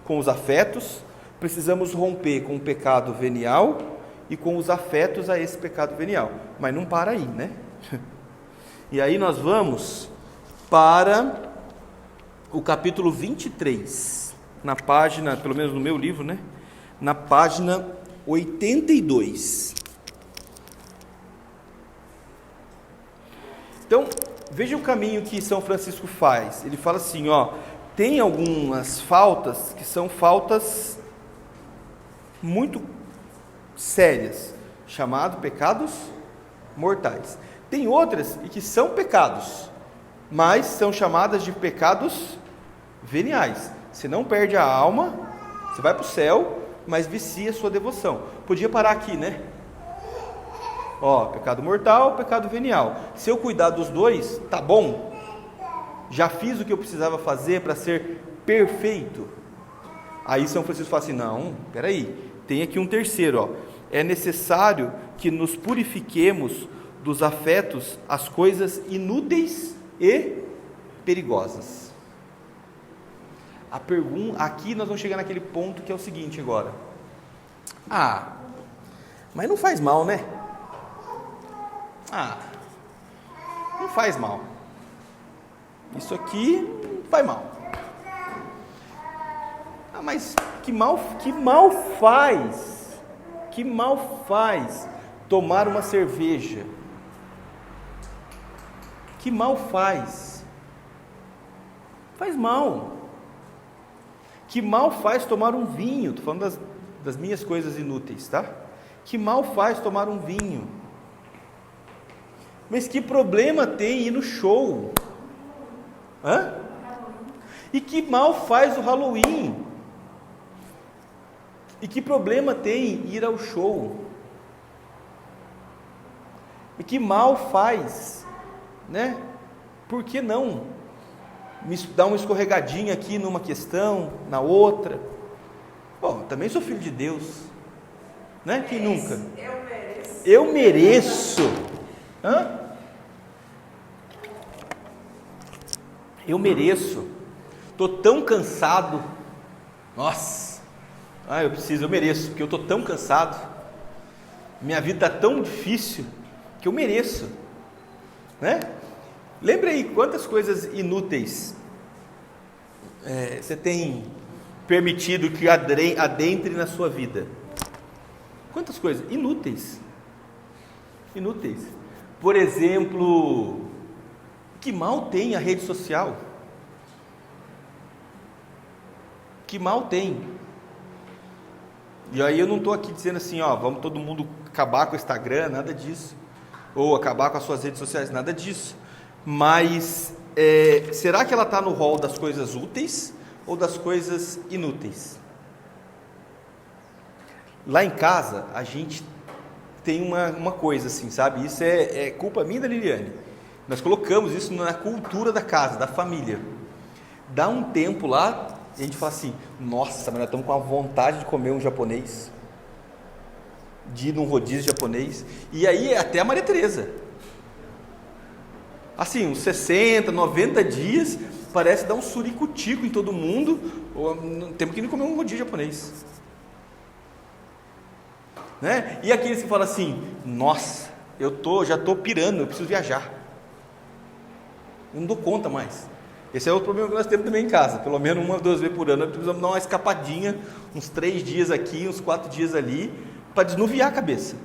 com os afetos, precisamos romper com o pecado venial e com os afetos a esse pecado venial. Mas não para aí, né? E aí nós vamos para o capítulo 23, na página, pelo menos no meu livro, né? Na página 82. Então, veja o caminho que São Francisco faz. Ele fala assim, tem algumas faltas que são faltas muito sérias, chamados pecados mortais. Tem outras e que são pecados, mas são chamadas de pecados veniais. Você não perde a alma, você vai para o céu, mas vicia a sua devoção. Podia parar aqui, né? Pecado mortal, pecado venial. Se eu cuidar dos dois, tá bom. Já fiz o que eu precisava fazer para ser perfeito. Aí São Francisco fala assim, não, peraí, tem aqui um terceiro, é necessário que nos purifiquemos dos afetos às coisas inúteis e perigosas. Aqui nós vamos chegar naquele ponto que é o seguinte agora. Mas não faz mal, né? Não faz mal. Isso aqui não faz mal. Mas que mal faz tomar uma cerveja? Que mal faz? Faz mal. Que mal faz tomar um vinho? Estou falando das minhas coisas inúteis, tá? Que mal faz tomar um vinho? Mas que problema tem ir no show? E que mal faz o Halloween? E que problema tem ir ao show? E que mal faz, né? Por que não dar uma escorregadinha aqui numa questão, na outra? Também sou filho de Deus, né? Quem nunca? Eu mereço. Eu mereço. Estou tão cansado. Nossa. Eu mereço, porque eu estou tão cansado. Minha vida está tão difícil que eu mereço, né? Lembra aí quantas coisas inúteis você tem permitido que adentre na sua vida? Quantas coisas inúteis? Por exemplo, que mal tem a rede social? Que mal tem? E aí eu não estou aqui dizendo assim, vamos todo mundo acabar com o Instagram, nada disso. Ou acabar com as suas redes sociais, nada disso. Mas, será que ela está no rol das coisas úteis ou das coisas inúteis? Lá em casa, a gente tem uma coisa assim, sabe? Isso é culpa minha e da Liliane. Nós colocamos isso na cultura da casa, da família. Dá um tempo lá, e a gente fala assim, nossa, mas nós estamos com a vontade de comer um japonês, de ir num rodízio japonês. E aí até a Maria Tereza, assim, uns 60, 90 dias, parece dar um suricutico em todo mundo, temos que ir comer um rodízio japonês, né? E aqueles que falam assim, nossa, já estou pirando, eu preciso viajar, eu não dou conta mais. Esse é outro problema que nós temos também em casa. Pelo menos 1 ou 2 vezes por ano nós precisamos dar uma escapadinha, uns 3 dias aqui, uns 4 dias ali, para desnuviar a cabeça.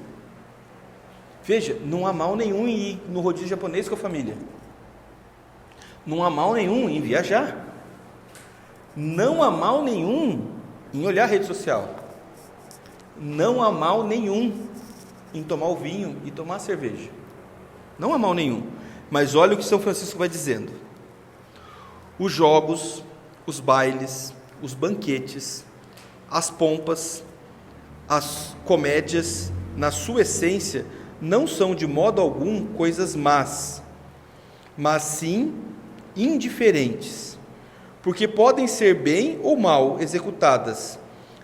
Veja, não há mal nenhum em ir no rodízio japonês com a família. Não há mal nenhum em viajar. Não há mal nenhum em olhar a rede social. Não há mal nenhum em tomar o vinho e tomar a cerveja. Não há mal nenhum. Mas olha o que São Francisco vai dizendo. Os jogos, os bailes, os banquetes, as pompas, as comédias, na sua essência, não são de modo algum coisas más, mas sim indiferentes, porque podem ser bem ou mal executadas.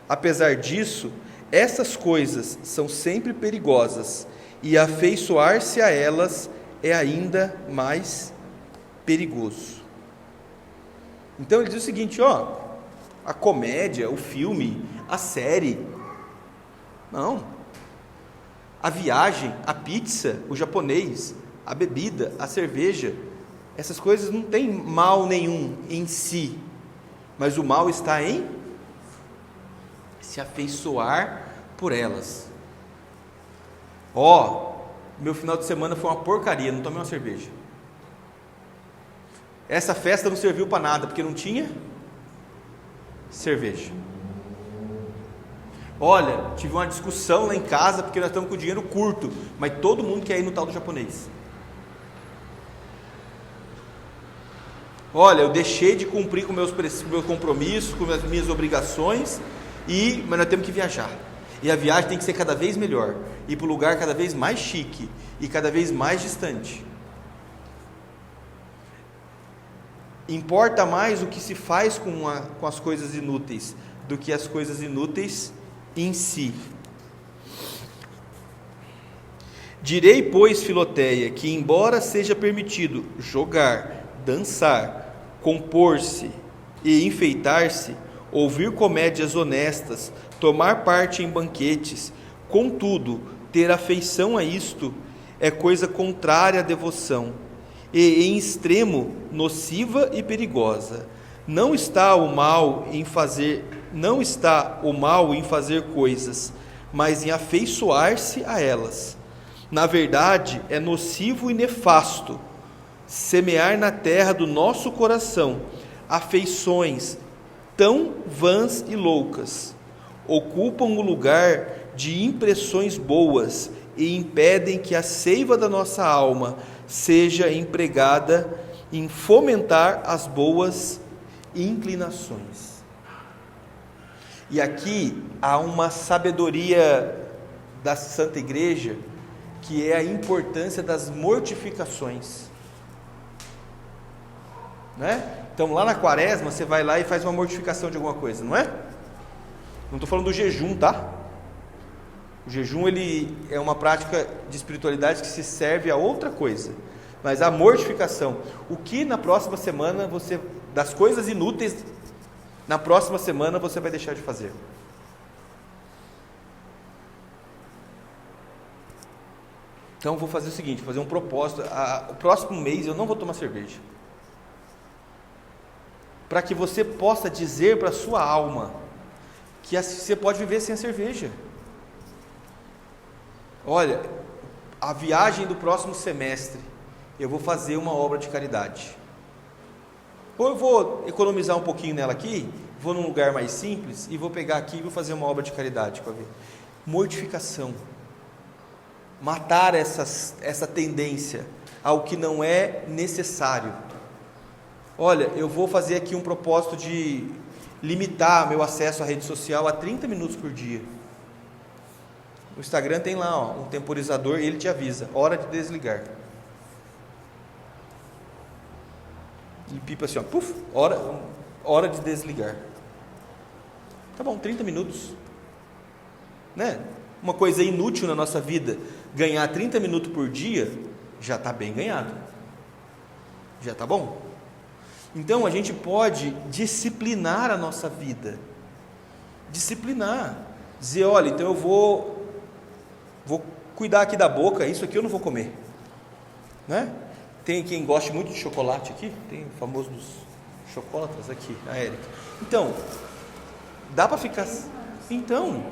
Apesar disso, essas coisas são sempre perigosas, e afeiçoar-se a elas é ainda mais perigoso. Então ele diz o seguinte, a comédia, o filme, a série, não, a viagem, a pizza, o japonês, a bebida, a cerveja, essas coisas não tem mal nenhum em si, mas o mal está em se afeiçoar por elas. Meu final de semana foi uma porcaria, não tomei uma cerveja. Essa festa não serviu para nada, porque não tinha cerveja. Olha, tive uma discussão lá em casa, porque nós estamos com o dinheiro curto, mas todo mundo quer ir no tal do japonês. Olha, eu deixei de cumprir com meus compromissos, com as minhas obrigações, mas nós temos que viajar. E a viagem tem que ser cada vez melhor, ir para um lugar cada vez mais chique e cada vez mais distante. Importa mais o que se faz com as coisas inúteis do que as coisas inúteis em si. Direi, pois, Filoteia, que embora seja permitido jogar, dançar, compor-se e enfeitar-se, ouvir comédias honestas, tomar parte em banquetes, contudo, ter afeição a isto é coisa contrária à devoção, e em extremo nociva e perigosa. Não está o mal em fazer coisas, mas em afeiçoar-se a elas. Na verdade, é nocivo e nefasto semear na terra do nosso coração afeições tão vãs e loucas. Ocupam o lugar de impressões boas e impedem que a seiva da nossa alma seja empregada em fomentar as boas inclinações. E aqui há uma sabedoria da Santa Igreja, que é a importância das mortificações, né? Então lá na quaresma você vai lá e faz uma mortificação de alguma coisa, não é? Não estou falando do jejum, tá? O jejum ele é uma prática de espiritualidade que se serve a outra coisa, mas a mortificação, o que na próxima semana das coisas inúteis, na próxima semana você vai deixar de fazer. Então vou fazer o seguinte, vou fazer um propósito, o próximo mês eu não vou tomar cerveja, para que você possa dizer para a sua alma que você pode viver sem a cerveja. Olha, a viagem do próximo semestre, eu vou fazer uma obra de caridade. Ou eu vou economizar um pouquinho nela aqui, vou num lugar mais simples e vou pegar aqui e vou fazer uma obra de caridade. Mortificação. Matar essa tendência ao que não é necessário. Olha, eu vou fazer aqui um propósito de limitar meu acesso à rede social a 30 minutos por dia. O Instagram tem lá um temporizador e ele te avisa, hora de desligar. E pipa assim, puf, hora de desligar. Tá bom, 30 minutos. Né? Uma coisa inútil na nossa vida, ganhar 30 minutos por dia, já está bem ganhado. Já está bom. Então a gente pode disciplinar a nossa vida. Disciplinar. Dizer, olha, então eu vou cuidar aqui da boca, isso aqui eu não vou comer. Né? Tem quem goste muito de chocolate aqui, tem o famoso dos chocólatras aqui, a Érica. Então, dá para ficar... Então...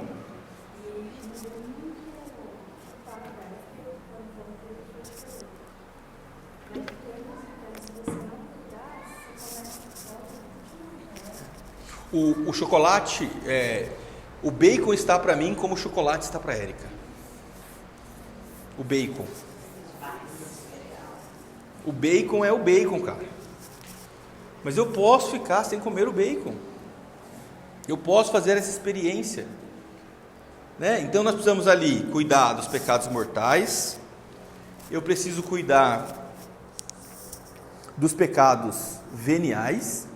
O chocolate, o bacon está para mim como o chocolate está para a Érica. O bacon. O bacon é o bacon, cara. Mas eu posso ficar sem comer o bacon. Eu posso fazer essa experiência. Né? Então nós precisamos ali cuidar dos pecados mortais. Eu preciso cuidar dos pecados veniais.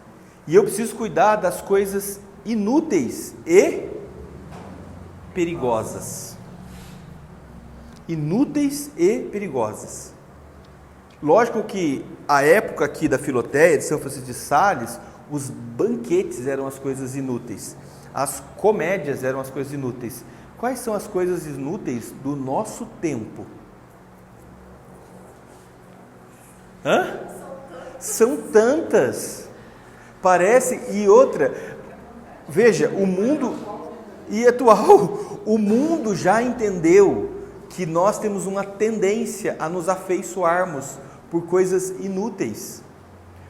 E eu preciso cuidar das coisas inúteis e perigosas. Inúteis e perigosas. Lógico que a época aqui da Filoteia, de São Francisco de Sales, os banquetes eram as coisas inúteis. As comédias eram as coisas inúteis. Quais são as coisas inúteis do nosso tempo? São tantas. Parece, e outra, veja, o mundo, e atual, o mundo já entendeu que nós temos uma tendência a nos afeiçoarmos por coisas inúteis,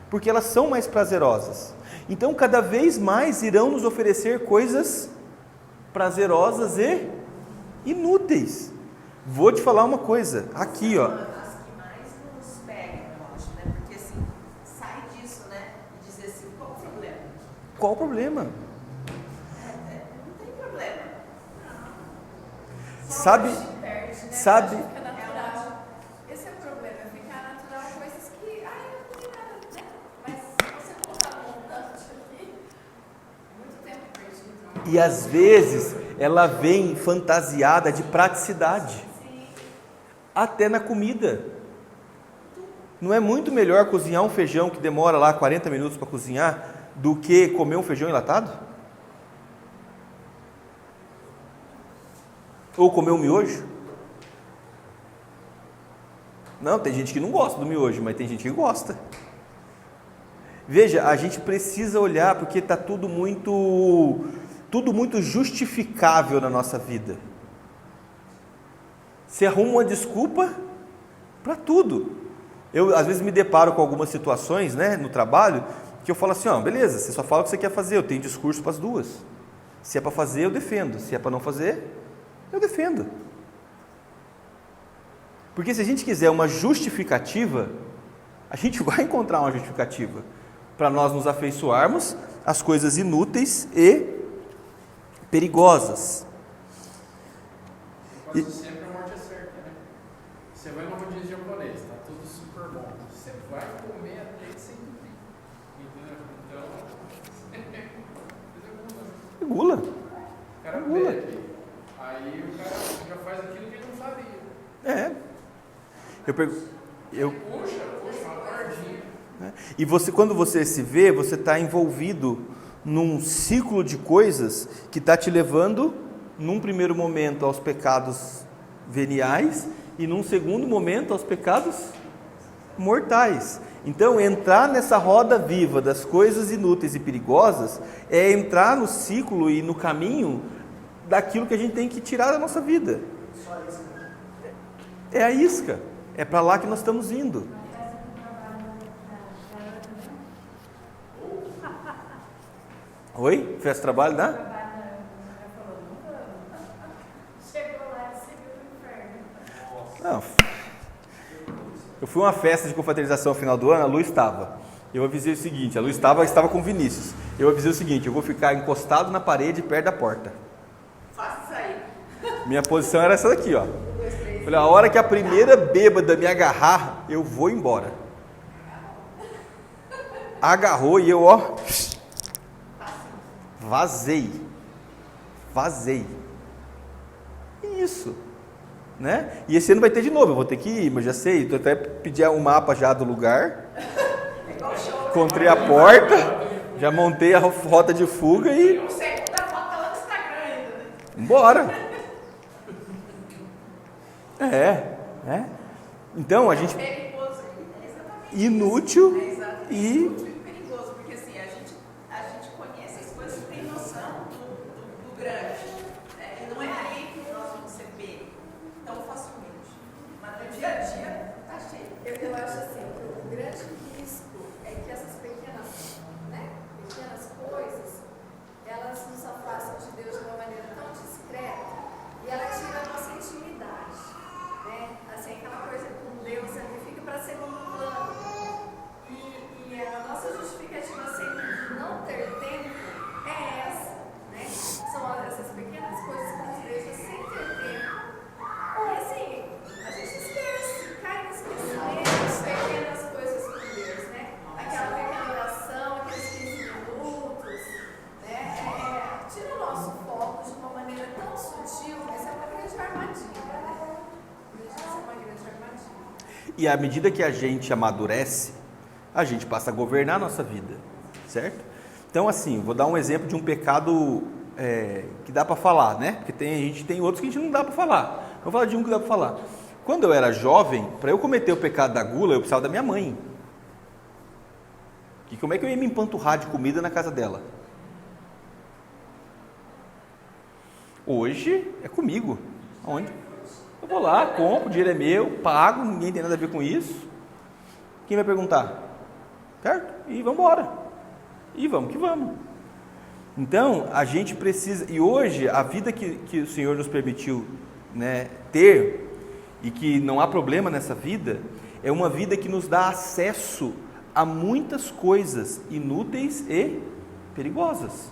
porque elas são mais prazerosas. Então, cada vez mais irão nos oferecer coisas prazerosas e inúteis. Vou te falar uma coisa, aqui ó. As que mais nos pegam, eu acho, né? Porque assim, sai disso, né? E dizer assim, qual o problema? Qual o problema? Não tem problema. Sabe? Sabe? Fica natural. Esse é o problema, ficar natural coisas que, não tem nada, né? Mas se você colocar um montante aqui, muito tempo perdido. E às vezes ela vem fantasiada de praticidade. Sim. Até na comida. Não é muito melhor cozinhar um feijão que demora lá 40 minutos para cozinhar do que comer um feijão enlatado? Ou comer um miojo? Não, tem gente que não gosta do miojo, mas tem gente que gosta. Veja, a gente precisa olhar porque está tudo muito justificável na nossa vida. Você arruma uma desculpa para tudo. Eu às vezes me deparo com algumas situações, né, no trabalho, que eu falo assim, beleza, você só fala o que você quer fazer, eu tenho discurso para as duas. Se é para fazer, eu defendo. Se é para não fazer, eu defendo. Porque se a gente quiser uma justificativa, a gente vai encontrar uma justificativa para nós nos afeiçoarmos às coisas inúteis e perigosas. Quase sempre a morte é certa, né? Você vai no rodízio japonês, tá tudo super bom. Você vai comer até sem dormir. Entendeu? Então, Gula. o cara bebe. Aí o cara já faz aquilo que ele não sabia. Puxa, uma cordinha. E você, quando você se vê, você está envolvido num ciclo de coisas que está te levando, num primeiro momento, aos pecados veniais e num segundo momento aos pecados mortais. Então, entrar nessa roda viva das coisas inúteis e perigosas é entrar no ciclo e no caminho daquilo que a gente tem que tirar da nossa vida. É a isca. É para lá que nós estamos indo. Oi? Fez trabalho, né? Chegou lá e seguiu no inferno. Não. Eu fui a uma festa de confraternização no final do ano, a Lu estava. Eu avisei o seguinte, a Lu estava com o Vinícius. Eu avisei o seguinte, eu vou ficar encostado na parede perto da porta. Faça isso aí. Minha posição era essa daqui, ó. Falei, a hora que a primeira bêbada me agarrar, eu vou embora. Agarrou e eu, vazei. Isso, né? E esse ano vai ter de novo, eu vou ter que ir, mas já sei, tô até pedir um mapa já do lugar. Encontrei a porta, já montei a rota de fuga e O segundo da foto tá lá no Instagram ainda, né? embora. Então a gente Perigoso. Exatamente. inútil É exatamente. e Muito perigoso, porque assim, a gente conhece as coisas e tem noção do grande. Né? E não é aí que nós vamos ser pegos tão facilmente. Mas no dia a dia tá cheio. Eu acho assim, que o grande risco é que essas pequenas coisas E à medida que a gente amadurece, a gente passa a governar a nossa vida, certo? Então, assim, vou dar um exemplo de um pecado que dá para falar, né? Porque a gente tem outros que a gente não dá para falar. Vou falar de um que dá para falar. Quando eu era jovem, para eu cometer o pecado da gula, eu precisava da minha mãe. E como é que eu ia me empanturrar de comida na casa dela? Hoje é comigo. Aonde? Eu vou lá, compro, o dinheiro é meu, pago, ninguém tem nada a ver com isso. Quem vai perguntar? Certo? E vamos embora. E vamos que vamos. Então, a gente precisa... E hoje, a vida que o Senhor nos permitiu, né, ter, e que não há problema nessa vida, é uma vida que nos dá acesso a muitas coisas inúteis e perigosas.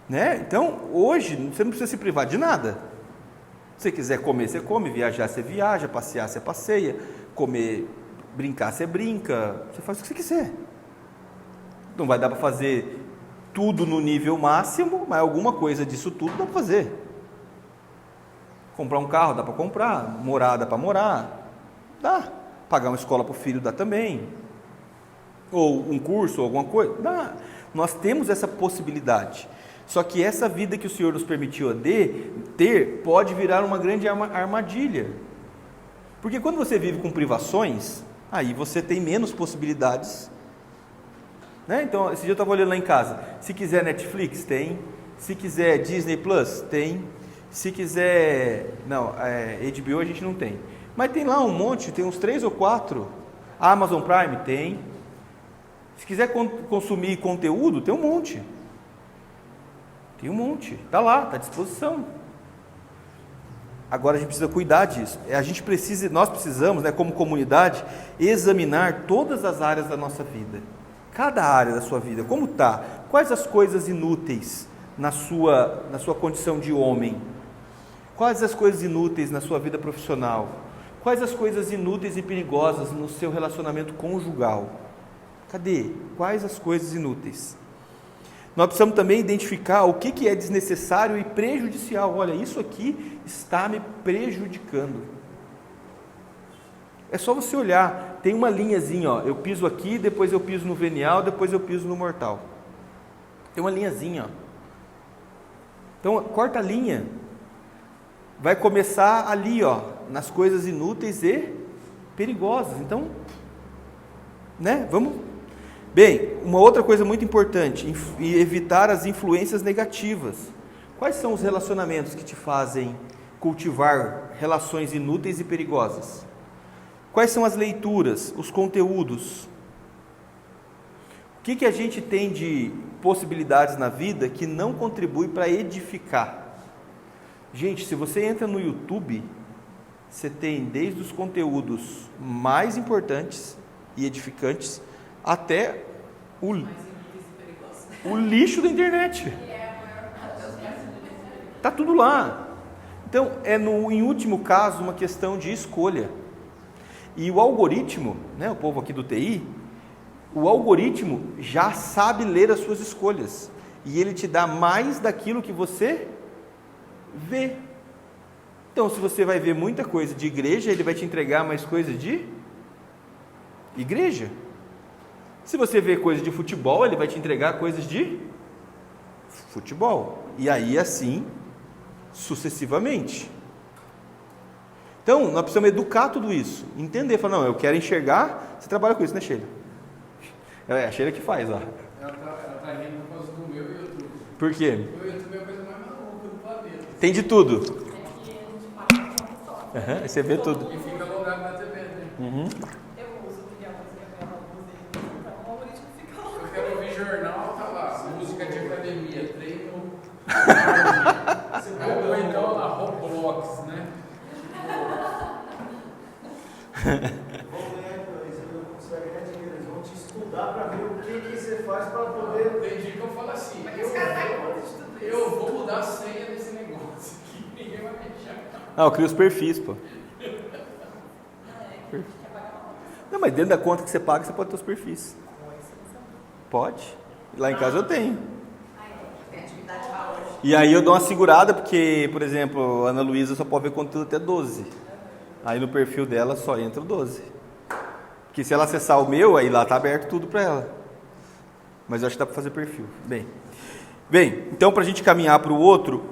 Né? Então, hoje, você não precisa se privar de nada. Se você quiser comer, você come, viajar, você viaja, passear, você passeia, comer, brincar, você brinca, você faz o que você quiser. Não vai dar para fazer tudo no nível máximo, mas alguma coisa disso tudo dá para fazer. Comprar um carro dá para comprar, morar dá para morar, dá. Pagar uma escola para o filho dá também. Ou um curso, ou alguma coisa, dá. Nós temos essa possibilidade. Só que essa vida que o Senhor nos permitiu ter, pode virar uma grande armadilha. Porque quando você vive com privações, aí você tem menos possibilidades. Né? Então, esse dia eu estava olhando lá em casa. Se quiser Netflix, tem. Se quiser Disney Plus, tem. Se quiser... Não, HBO a gente não tem. Mas tem lá um monte, tem uns 3 ou 4. A Amazon Prime tem. Se quiser consumir conteúdo, tem um monte. Tem um monte. Está lá, está à disposição. Agora a gente precisa cuidar disso. Nós precisamos, né, como comunidade, examinar todas as áreas da nossa vida. Cada área da sua vida. Como está? Quais as coisas inúteis na sua condição de homem? Quais as coisas inúteis na sua vida profissional? Quais as coisas inúteis e perigosas no seu relacionamento conjugal? Cadê? Quais as coisas inúteis? Nós precisamos também identificar o que é desnecessário e prejudicial. Olha, isso aqui está me prejudicando. É só você olhar, tem uma linhazinha, ó, eu piso aqui, depois eu piso no venial, depois eu piso no mortal. Tem uma linhazinha, ó. Então, corta a linha. Vai começar ali, ó, nas coisas inúteis e perigosas. Então, né, vamos... Bem, uma outra coisa muito importante, evitar as influências negativas. Quais são os relacionamentos que te fazem cultivar relações inúteis e perigosas? Quais são as leituras, os conteúdos? O que a gente tem de possibilidades na vida que não contribui para edificar? Gente, se você entra no YouTube, você tem desde os conteúdos mais importantes e edificantes até o lixo da internet. Está tudo lá. Então, em último caso, uma questão de escolha. E o algoritmo, né, o povo aqui do TI, o algoritmo já sabe ler as suas escolhas. E ele te dá mais daquilo que você vê. Então, se você vai ver muita coisa de igreja, ele vai te entregar mais coisa de igreja. Se você vê coisa de futebol, ele vai te entregar coisas de futebol. E aí assim, sucessivamente. Então, nós precisamos educar tudo isso. Entender, falar, não, eu quero enxergar. Você trabalha com isso, né, Sheila? É a Sheila que faz, ó. Ela tá rindo por causa do meu YouTube. Por quê? O YouTube é a coisa mais maluca do planeta. Tem de tudo. Uhum, você vê tudo. E fica logado na TV, né? Uhum. Eu uso o Miguel, mas então o algoritmo fica lá. Eu quero ouvir jornal, tá lá. Música de academia, treino. Ou então lá, Roblox, né? Eles vão te estudar para ver o que você faz para poder. Tem dia que eu falo assim, Mas esse cara vai conta de tudo isso. eu vou mudar a senha desse negócio aqui, ninguém vai mexer. Ah, eu crio os perfis, pô. Não, mas dentro da conta que você paga, você pode ter os perfis. Pode. Lá em casa eu tenho. Tem atividade para hoje. E aí eu dou uma segurada, porque, por exemplo, a Ana Luísa só pode ver conteúdo até 12. Aí no perfil dela só entra o 12. Porque se ela acessar o meu, aí lá está aberto tudo para ela. Mas eu acho que dá para fazer perfil. Bem, então para a gente caminhar para o outro,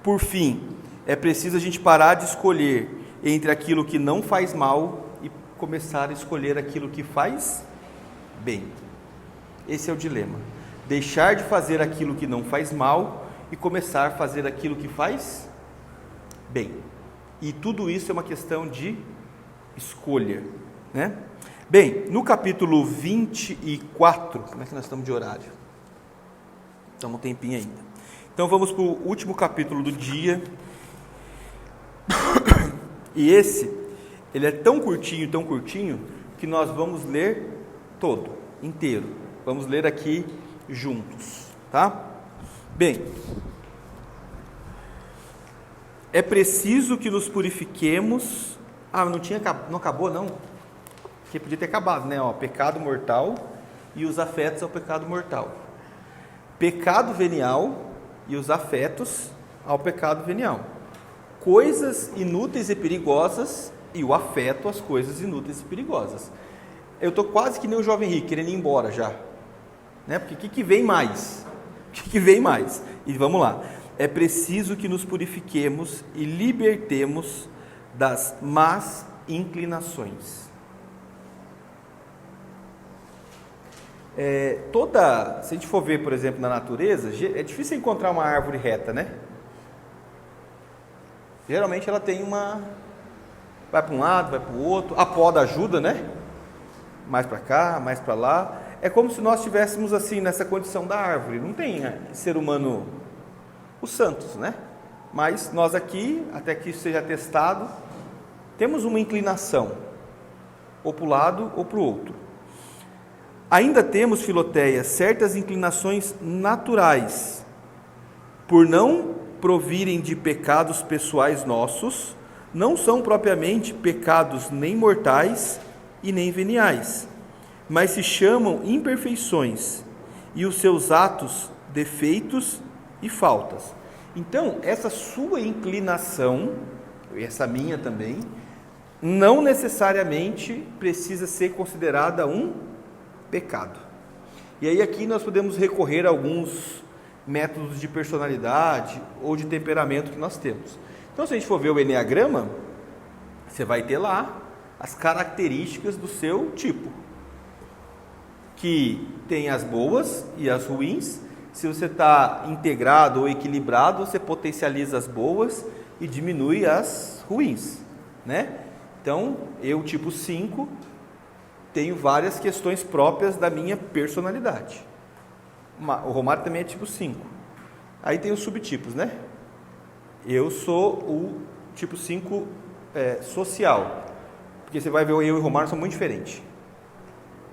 por fim, é preciso a gente parar de escolher entre aquilo que não faz mal e começar a escolher aquilo que faz bem. Esse é o dilema. Deixar de fazer aquilo que não faz mal e começar a fazer aquilo que faz bem. E tudo isso é uma questão de escolha, né? Bem, no capítulo 24, como é que nós estamos de horário? Estamos um tempinho ainda. Então vamos para o último capítulo do dia. E ele é tão curtinho, que nós vamos ler todo, inteiro. Vamos ler aqui juntos, tá? Bem, é preciso que nos purifiquemos. Não acabou não? Porque podia ter acabado, né? Pecado mortal e os afetos ao pecado mortal. Pecado venial e os afetos ao pecado venial. Coisas inúteis e perigosas e o afeto às coisas inúteis e perigosas. Eu estou quase que nem o jovem rico, querendo ir embora já. Né? Porque o que vem mais? O que vem mais? E vamos lá. É preciso que nos purifiquemos e libertemos das más inclinações. Se a gente for ver, por exemplo, na natureza, é difícil encontrar uma árvore reta, né? Geralmente ela tem vai para um lado, vai para o outro, a poda ajuda, né? Mais para cá, mais para lá. É como se nós estivéssemos assim, nessa condição da árvore. Não tem ser humano, os santos, né? Mas nós aqui, até que isso seja testado, temos uma inclinação, ou para o lado ou para o outro. Ainda temos, Filoteia, certas inclinações naturais, por não provirem de pecados pessoais nossos, não são propriamente pecados nem mortais e nem veniais, mas se chamam imperfeições, e os seus atos, defeitos e faltas. Então, essa sua inclinação, essa minha também, não necessariamente precisa ser considerada um pecado. E aí aqui nós podemos recorrer a alguns métodos de personalidade ou de temperamento que nós temos. Então, se a gente for ver o Enneagrama, você vai ter lá as características do seu tipo, que tem as boas e as ruins. Se você está integrado ou equilibrado, você potencializa as boas e diminui as ruins, né? Então, eu tipo 5, tenho várias questões próprias da minha personalidade. O Romário também é tipo 5. Aí tem os subtipos, né? Eu sou o tipo 5 social. Porque você vai ver, eu e o Romário são muito diferentes,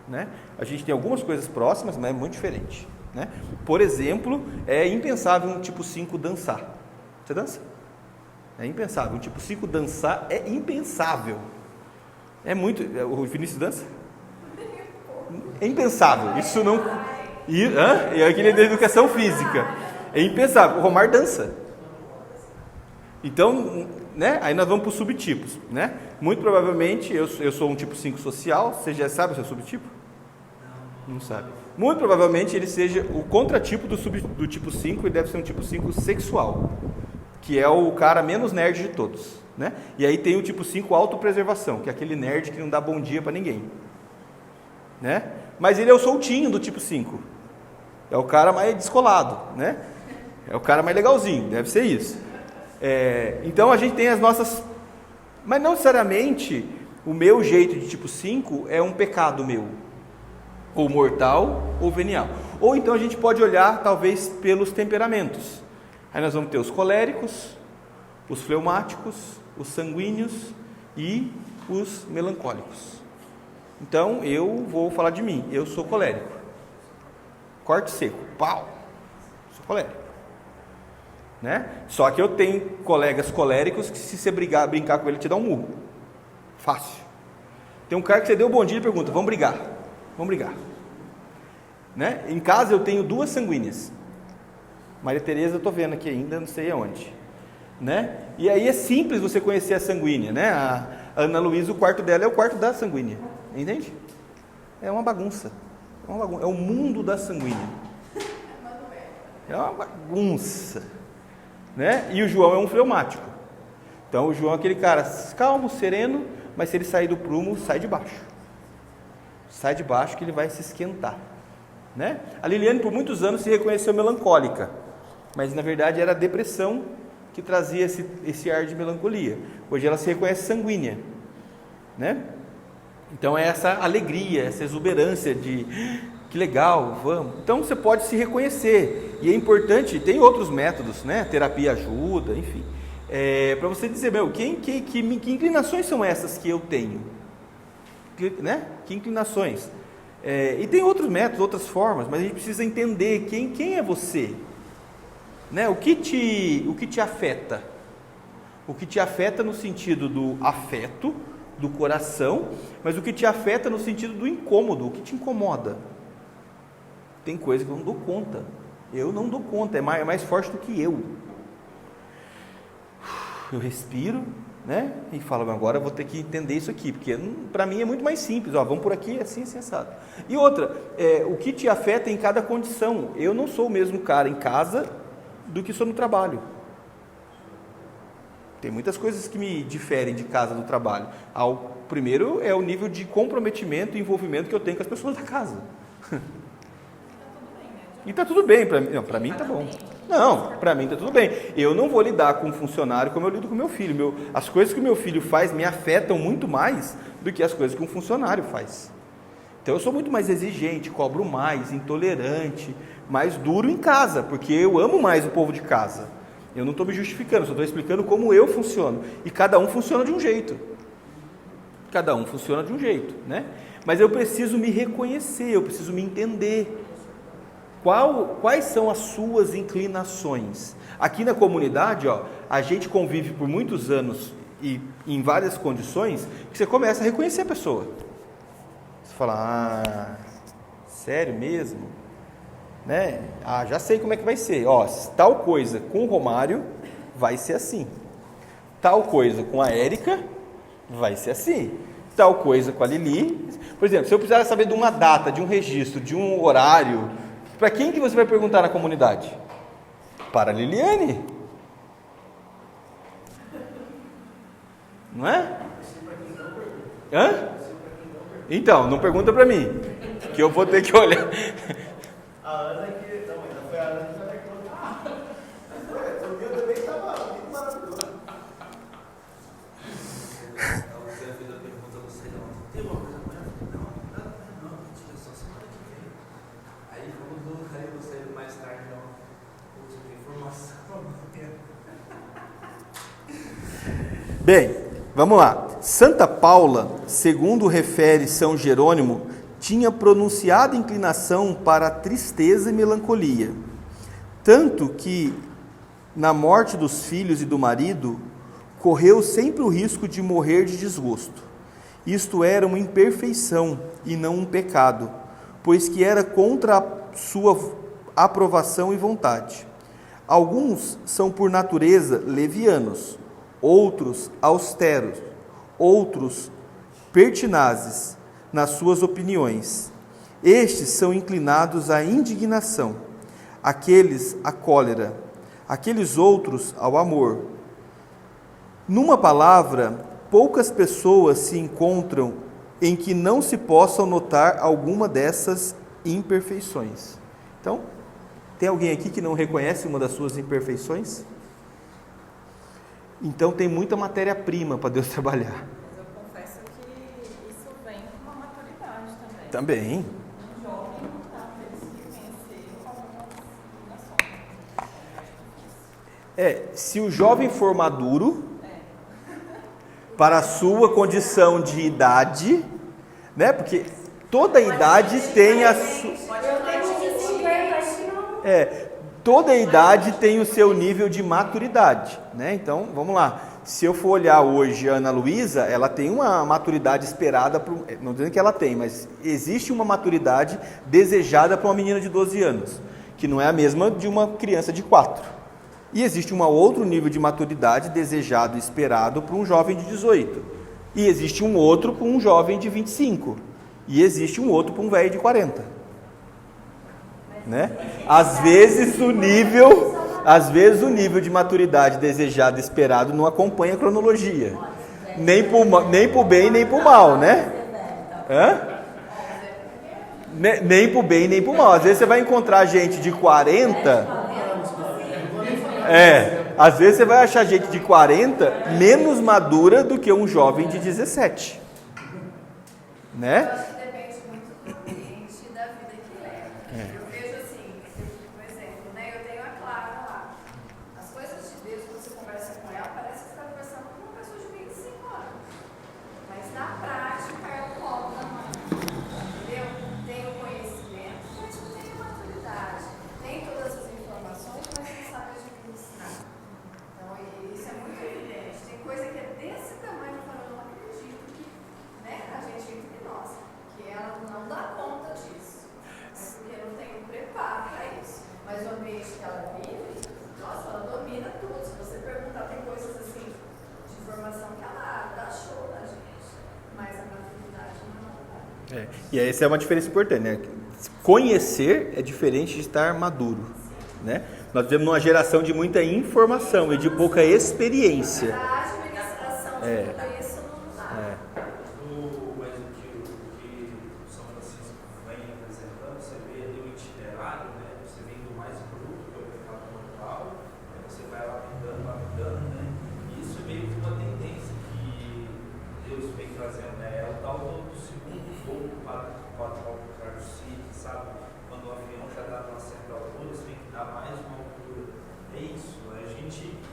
né? A gente tem algumas coisas próximas, mas é muito diferente, né? Por exemplo, é impensável um tipo 5 dançar. Você dança? É impensável. Um tipo 5 dançar é impensável. É muito... O Vinícius dança? É impensável. Isso não... É aquele da educação física. É impensável. O Romário dança. Então, né? Aí nós vamos para os subtipos, né? Muito provavelmente eu sou um tipo 5 social. Você já sabe o seu subtipo? Não sabe. Muito provavelmente ele seja o contratipo do tipo 5 e deve ser um tipo 5 sexual, que é o cara menos nerd de todos, né? E aí tem o tipo 5 autopreservação, que é aquele nerd que não dá bom dia para ninguém, né? Mas ele é o soltinho do tipo 5. É o cara mais descolado, né? É o cara mais legalzinho, deve ser isso. Então a gente tem as nossas... Mas não necessariamente o meu jeito de tipo 5 é um pecado meu, ou mortal ou venial. Ou então a gente pode olhar talvez pelos temperamentos. Aí nós vamos ter os coléricos, os fleumáticos, os sanguíneos e os melancólicos. Então eu vou falar de mim, eu sou colérico. Corte seco, pau, sou colérico, né? Só que eu tenho colegas coléricos que se você brincar com ele, te dá um murro. Fácil. Tem um cara que você deu bom dia e pergunta, vamos brigar, né? Em casa eu tenho 2 sanguíneas. Maria Tereza eu estou vendo aqui ainda, não sei aonde, né? E aí é simples você conhecer a sanguínea, né? A Ana Luísa, o quarto dela é o quarto da sanguínea. Entende? É uma bagunça. É o mundo da sanguínea. É uma bagunça. Né? E o João é um fleumático. Então o João é aquele cara calmo, sereno, mas se ele sair do prumo, sai de baixo. Sai de baixo que ele vai se esquentar. Né? A Liliane por muitos anos se reconheceu melancólica, mas na verdade era a depressão que trazia esse ar de melancolia. Hoje ela se reconhece sanguínea. Né? Então é essa alegria, essa exuberância de que legal, vamos. Então você pode se reconhecer, e é importante, tem outros métodos, né? Terapia ajuda, enfim, para você dizer, que inclinações são essas que eu tenho? Né? Que inclinações? E tem outros métodos, outras formas, mas a gente precisa entender quem é você, né? O que te afeta? O que te afeta no sentido do afeto, do coração, mas o que te afeta no sentido do incômodo, o que te incomoda. Tem coisa que eu não dou conta. Eu não dou conta, é mais forte do que eu. Eu respiro, né? E falo, agora eu vou ter que entender isso aqui, porque para mim é muito mais simples. Vamos por aqui, assim, assado. E outra, o que te afeta em cada condição. Eu não sou o mesmo cara em casa do que sou no trabalho. Tem muitas coisas que me diferem de casa do trabalho. Primeiro é o nível de comprometimento e envolvimento que eu tenho com as pessoas da casa. E está tudo bem, para mim está bom. Não, para mim está tudo bem. Eu não vou lidar com um funcionário como eu lido com meu filho. As coisas que o meu filho faz me afetam muito mais do que as coisas que um funcionário faz. Então eu sou muito mais exigente, cobro mais, intolerante, mais duro em casa, porque eu amo mais o povo de casa. Eu não estou me justificando, só estou explicando como eu funciono. E cada um funciona de um jeito. Cada um funciona de um jeito, né? Mas eu preciso me reconhecer, eu preciso me entender. Quais são as suas inclinações? Aqui na comunidade, a gente convive por muitos anos e em várias condições que você começa a reconhecer a pessoa. Você fala, sério mesmo? Né? Já sei como é que vai ser. Tal coisa com o Romário vai ser assim. Tal coisa com a Érica vai ser assim. Tal coisa com a Lili. Por exemplo, se eu precisar saber de uma data, de um registro, de um horário, para quem que você vai perguntar na comunidade? Para a Liliane. Não é? Hã? Então, não pergunta para mim, que eu vou ter que olhar. A Ana que... Não, ainda foi a Ana que conectou. O meu também estava muito maravilhoso. Você fez a pergunta, você não tem uma coisa mais? Não, tira só semana que vem. Aí você mais tarde, você tem informação. Bem, vamos lá. Santa Paula, segundo refere São Jerônimo, tinha pronunciada inclinação para a tristeza e melancolia, tanto que, na morte dos filhos e do marido, correu sempre o risco de morrer de desgosto. Isto era uma imperfeição e não um pecado, pois que era contra a sua aprovação e vontade. Alguns são por natureza levianos, outros austeros, outros pertinazes nas suas opiniões. Estes são inclinados à indignação, aqueles à cólera, aqueles outros ao amor. Numa palavra, poucas pessoas se encontram em que não se possam notar alguma dessas imperfeições. Então, tem alguém aqui que não reconhece uma das suas imperfeições? Então tem muita matéria-prima para Deus trabalhar. Mas eu confesso que isso vem com uma maturidade também. Também. Um jovem não está para ele se reconhecer com algumas inclinações. Se o jovem for maduro, para a sua condição de idade, né? Porque toda idade tem a sua... toda idade tem o seu nível de maturidade, né? Então, vamos lá. Se eu for olhar hoje a Ana Luísa, ela tem uma maturidade esperada, não dizendo que ela tem, mas existe uma maturidade desejada para uma menina de 12 anos, que não é a mesma de uma criança de 4. E existe um outro nível de maturidade desejado e esperado para um jovem de 18. E existe um outro para um jovem de 25. E existe um outro para um velho de 40. Né? Às vezes o nível de maturidade desejado e esperado não acompanha a cronologia. Nem para o bem, nem para o mal, né? Nem para o bem, nem para o mal. Às vezes você vai encontrar gente de 40... às vezes você vai achar gente de 40 menos madura do que um jovem de 17. Né? Eu acho que depende muito do ambiente e da vida que leva. Eu vejo assim, por exemplo, né? Eu tenho a Clara lá. As coisas de Deus, quando você conversa com ela, parece que você está conversando com uma pessoa de 25 anos. Mas na prática é o colo da mãe. Entendeu? Tem o conhecimento, mas não tem a maturidade. Tem todas as informações, mas não sabe administrar. Então, isso é muito evidente. Tem coisa que é desse tamanho, eu falo, eu não acredito que, né, a gente entre nós, que ela não dá conta disso. É porque não tem um preparo para isso. Mas o ambiente que ela vive, nossa, ela domina tudo. Se você perguntar, tem coisas assim, de informação que ela dá show na gente. Mas a maturidade não dá. E essa é uma diferença importante, né? Conhecer é diferente de estar maduro, né? Nós vivemos numa geração de muita informação e de pouca experiência. A administração de tudo isso não dá. Mas o que o São Francisco vem apresentando, você vê ali o itinerário, né? Você vem do mais bruto, que é o pecado mortal, aí você vai lapidando, né? E isso é meio que uma tendência que Deus vem trazendo, né? É o tal do segundo voo para o Carlos City, sabe? Quando o avião já está numa certa altura, você tem que dar mais uma altura. É isso,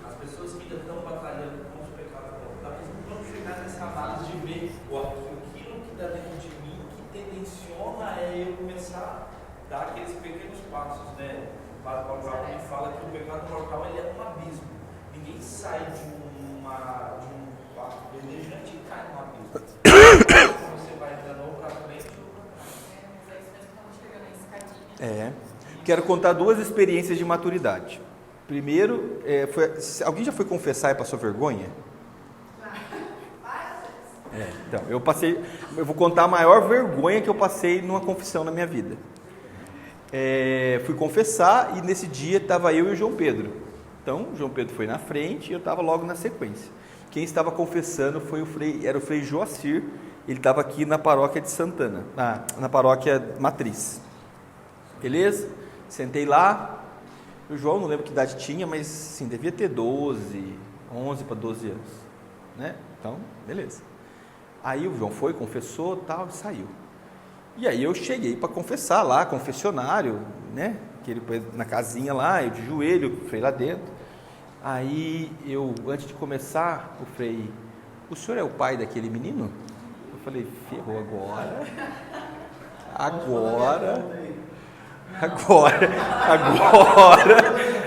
as pessoas que ainda estão batalhando com os pecados mortais não vão chegar nessa análise de ver aquilo que está dentro de mim, que tendenciona eu começar a dar aqueles pequenos passos, né? O Padre Paulo Jacques fala que o pecado mortal ele é um abismo. Ninguém sai de um quarto desejante e cai no abismo. Você vai dando ou para frente ou para trás. Quero contar duas experiências de maturidade. Primeiro, alguém já foi confessar e passou vergonha? Então, eu vou contar a maior vergonha que eu passei numa confissão na minha vida. Fui confessar e nesse dia estava eu e o João Pedro. Então, o João Pedro foi na frente e eu estava logo na sequência. Quem estava confessando era o Frei Joacir. Ele estava aqui na paróquia de Santana, na paróquia Matriz. Beleza? Sentei lá. O João, não lembro que idade tinha, mas sim, devia ter 11 para 12 anos. Né? Então, beleza. Aí o João foi, confessou, tal, e saiu. E aí eu cheguei para confessar lá, confessionário, né? Que ele na casinha lá, eu de joelho, o Frei lá dentro. Aí antes de começar, o Frei, o senhor é o pai daquele menino? Eu falei, ferrou agora.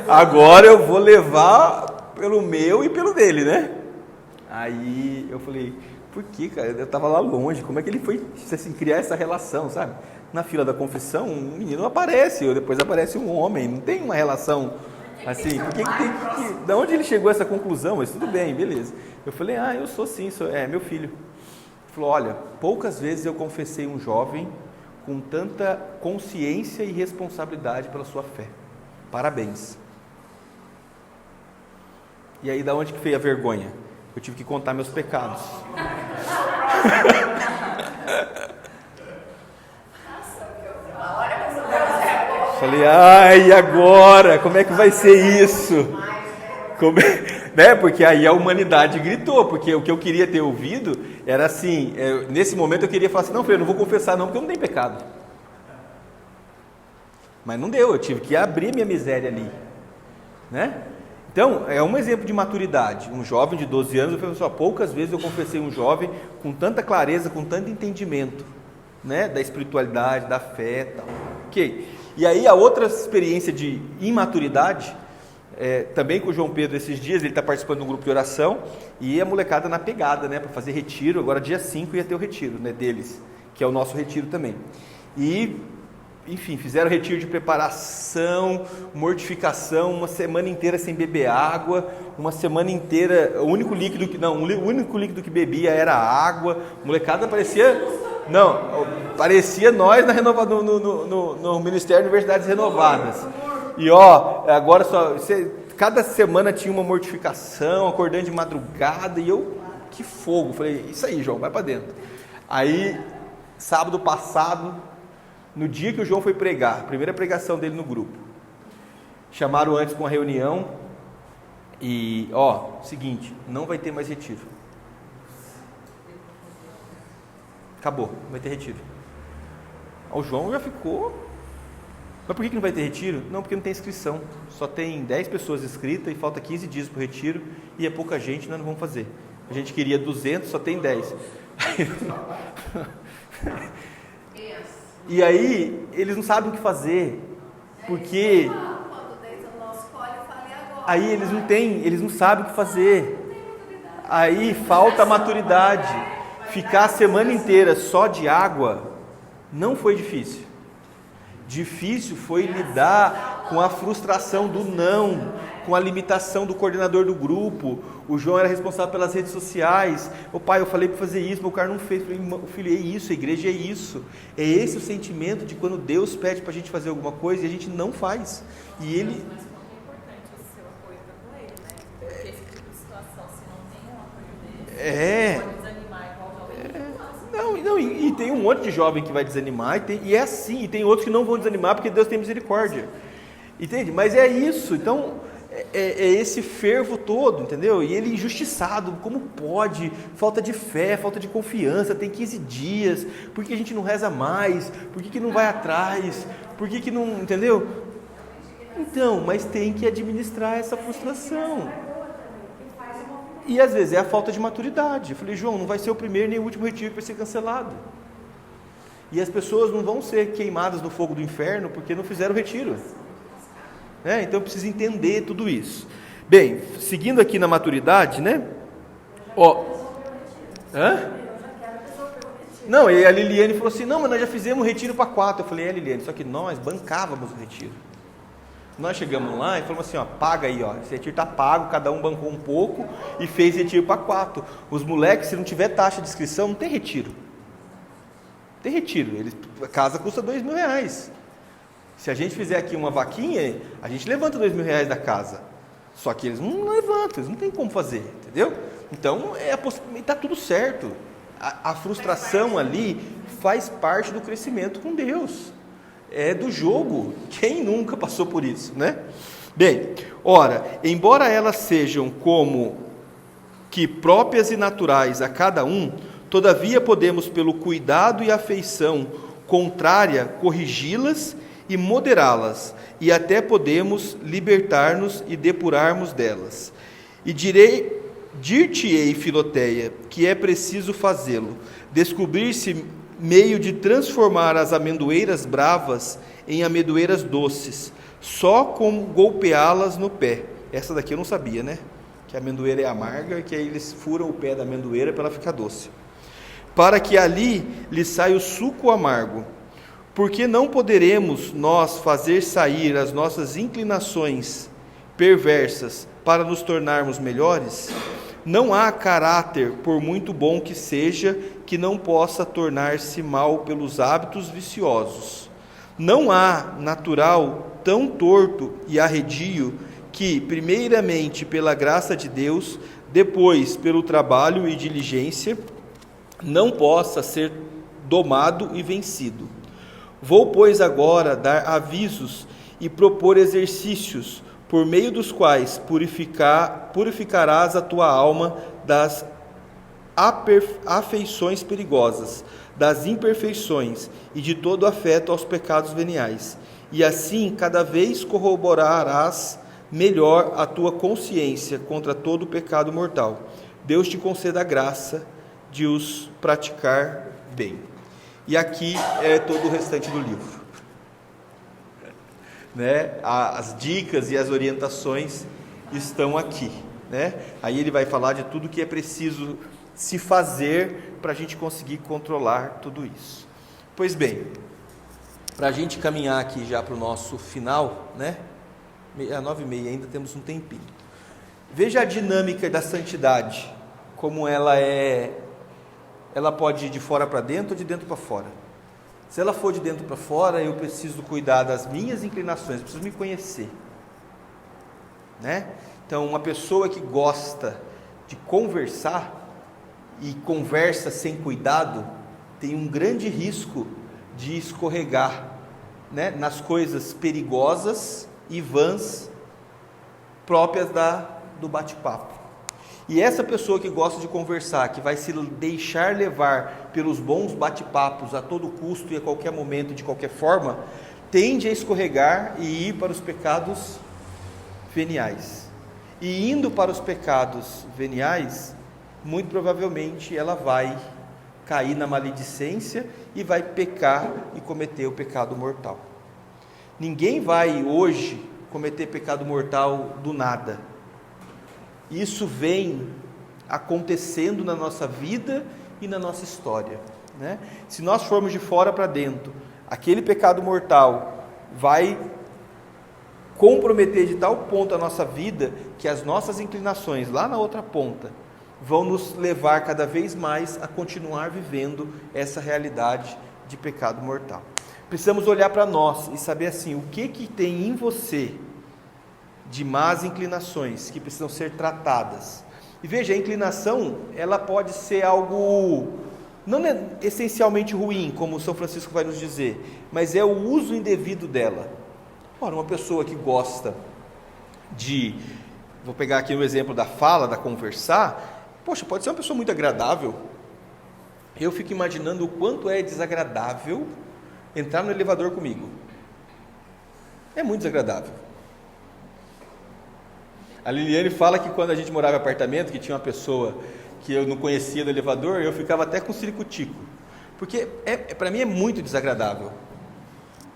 Agora eu vou levar pelo meu e pelo dele, né? Aí eu falei, por que, cara? Eu estava lá longe, como é que ele foi assim, criar essa relação, sabe? Na fila da confissão, um menino aparece, ou depois aparece um homem, não tem uma relação assim. Da onde ele chegou a essa conclusão? Mas tudo bem, beleza. Eu falei, eu sou sim, é meu filho. Ele falou, olha, poucas vezes eu confessei um jovem com tanta consciência e responsabilidade pela sua fé. Parabéns. E aí, da onde que veio a vergonha? Eu tive que contar meus pecados. Falei, e agora? Como é que vai ser isso? Né? Porque aí a humanidade gritou, porque o que eu queria ter ouvido era assim, nesse momento eu queria falar assim, não, Frei, eu não vou confessar não, porque eu não tenho pecado. Mas não deu, eu tive que abrir minha miséria ali, né? Então, é um exemplo de maturidade. Um jovem de 12 anos, eu falei assim, poucas vezes eu confessei um jovem com tanta clareza, com tanto entendimento, né? Da espiritualidade, da fé e tal. Ok. E aí a outra experiência de imaturidade, também com o João Pedro esses dias, ele está participando de um grupo de oração, e a molecada na pegada, né? Para fazer retiro, agora dia 5 ia ter o retiro, né, deles, que é o nosso retiro também. E enfim, fizeram retiro de preparação, mortificação, uma semana inteira sem beber água, uma semana inteira, o único líquido que bebia era água. Molecada parecia nós no Ministério de Universidades Renovadas. E agora cada semana tinha uma mortificação, acordando de madrugada, e eu, que fogo, falei, isso aí, João, vai para dentro. Aí, sábado passado, no dia que o João foi pregar, a primeira pregação dele no grupo, chamaram antes com uma reunião e, seguinte, não vai ter mais retiro. Acabou, não vai ter retiro. O João já ficou, mas por que não vai ter retiro? Não, porque não tem inscrição, só tem 10 pessoas inscritas e falta 15 dias para o retiro e é pouca gente, nós não vamos fazer. A gente queria 200, só tem 10. E aí, eles não sabem o que fazer, porque aí eles não sabem o que fazer, aí falta maturidade. Ficar a semana inteira só de água não foi difícil. Difícil foi lidar com a frustração do não, com a limitação do coordenador do grupo. O João era responsável pelas redes sociais. Pai, eu falei para fazer isso, mas o cara não fez. Eu falei, filho, é isso, a igreja é isso. É esse o sentimento de quando Deus pede para a gente fazer alguma coisa e a gente não faz. E ele... Mas como é importante o seu apoio para ele, né? Porque esse tipo de situação, se não tem um apoio dele, pode desanimar igual Não, e tem um monte de jovem que vai desanimar, e é assim, e tem outros que não vão desanimar porque Deus tem misericórdia. Entende? Mas é isso, então... É esse fervo todo, entendeu? E ele injustiçado, como pode? Falta de fé, falta de confiança, tem 15 dias, por que a gente não reza mais? Por que não vai atrás? Por que não, entendeu? Então, mas tem que administrar essa frustração. E às vezes é a falta de maturidade. Eu falei, João, não vai ser o primeiro nem o último retiro que vai ser cancelado. E as pessoas não vão ser queimadas no fogo do inferno porque não fizeram o retiro. Então eu preciso entender tudo isso. Bem, seguindo aqui na maturidade, né? Não, e a Liliane falou assim, não, mas nós já fizemos um retiro para 4. Eu falei, Liliane, só que nós bancávamos o retiro. Nós chegamos lá e falamos assim, paga aí, esse retiro está pago, cada um bancou um pouco e fez retiro para 4. Os moleques, se não tiver taxa de inscrição, não tem retiro. Tem retiro, a casa custa R$2.000. Se a gente fizer aqui uma vaquinha, a gente levanta R$2.000 da casa. Só que eles não levantam, eles não tem como fazer, entendeu? Então, está tudo certo. A frustração ali faz parte do crescimento com Deus. É do jogo. Quem nunca passou por isso, né? Bem, embora elas sejam como que próprias e naturais a cada um, todavia podemos, pelo cuidado e afeição contrária, corrigi-las e moderá-las, e até podemos libertar-nos e depurarmos delas. E dir-te-ei, Filoteia, que é preciso fazê-lo, descobrir-se meio de transformar as amendoeiras bravas em amendoeiras doces, só com golpeá-las no pé. Essa daqui eu não sabia, né? Que a amendoeira é amarga e que aí eles furam o pé da amendoeira para ela ficar doce. Para que ali lhe saia o suco amargo. Porque não poderemos nós fazer sair as nossas inclinações perversas para nos tornarmos melhores? Não há caráter, por muito bom que seja, que não possa tornar-se mal pelos hábitos viciosos. Não há natural tão torto e arredio que, primeiramente pela graça de Deus, depois pelo trabalho e diligência, não possa ser domado e vencido. Vou, pois, agora dar avisos e propor exercícios, por meio dos quais purificarás a tua alma das afeições perigosas, das imperfeições e de todo afeto aos pecados veniais. E assim, cada vez corroborarás melhor a tua consciência contra todo o pecado mortal. Deus te conceda a graça de os praticar bem. E aqui é todo o restante do livro, né? As dicas e as orientações estão aqui, né? Aí ele vai falar de tudo que é preciso se fazer para a gente conseguir controlar tudo isso. Pois bem, para a gente caminhar aqui já para o nosso final, né? 9h30, ainda temos um tempinho. Veja a dinâmica da santidade, como ela pode ir de fora para dentro ou de dentro para fora. Se ela for de dentro para fora, eu preciso cuidar das minhas inclinações, preciso me conhecer, né? Então, uma pessoa que gosta de conversar e conversa sem cuidado, tem um grande risco de escorregar, né, nas coisas perigosas e vãs próprias do bate-papo. E essa pessoa que gosta de conversar, que vai se deixar levar pelos bons bate-papos a todo custo e a qualquer momento, de qualquer forma, tende a escorregar e ir para os pecados veniais. E indo para os pecados veniais, muito provavelmente ela vai cair na maledicência e vai pecar e cometer o pecado mortal. Ninguém vai hoje cometer pecado mortal do nada. Isso vem acontecendo na nossa vida e na nossa história, né? Se nós formos de fora para dentro, aquele pecado mortal vai comprometer de tal ponto a nossa vida, que as nossas inclinações lá na outra ponta vão nos levar cada vez mais a continuar vivendo essa realidade de pecado mortal. Precisamos olhar para nós e saber assim, o que tem em você de más inclinações que precisam ser tratadas. E veja, a inclinação, ela pode ser algo não essencialmente ruim, como São Francisco vai nos dizer, mas é o uso indevido dela. Ora, uma pessoa que gosta de, vou pegar aqui o exemplo da fala, da conversar, poxa, pode ser uma pessoa muito agradável. Eu fico imaginando o quanto é desagradável entrar no elevador comigo. É muito desagradável. A Liliane fala que quando a gente morava em apartamento, que tinha uma pessoa que eu não conhecia do elevador, eu ficava até com ciricutico. Porque para mim é muito desagradável.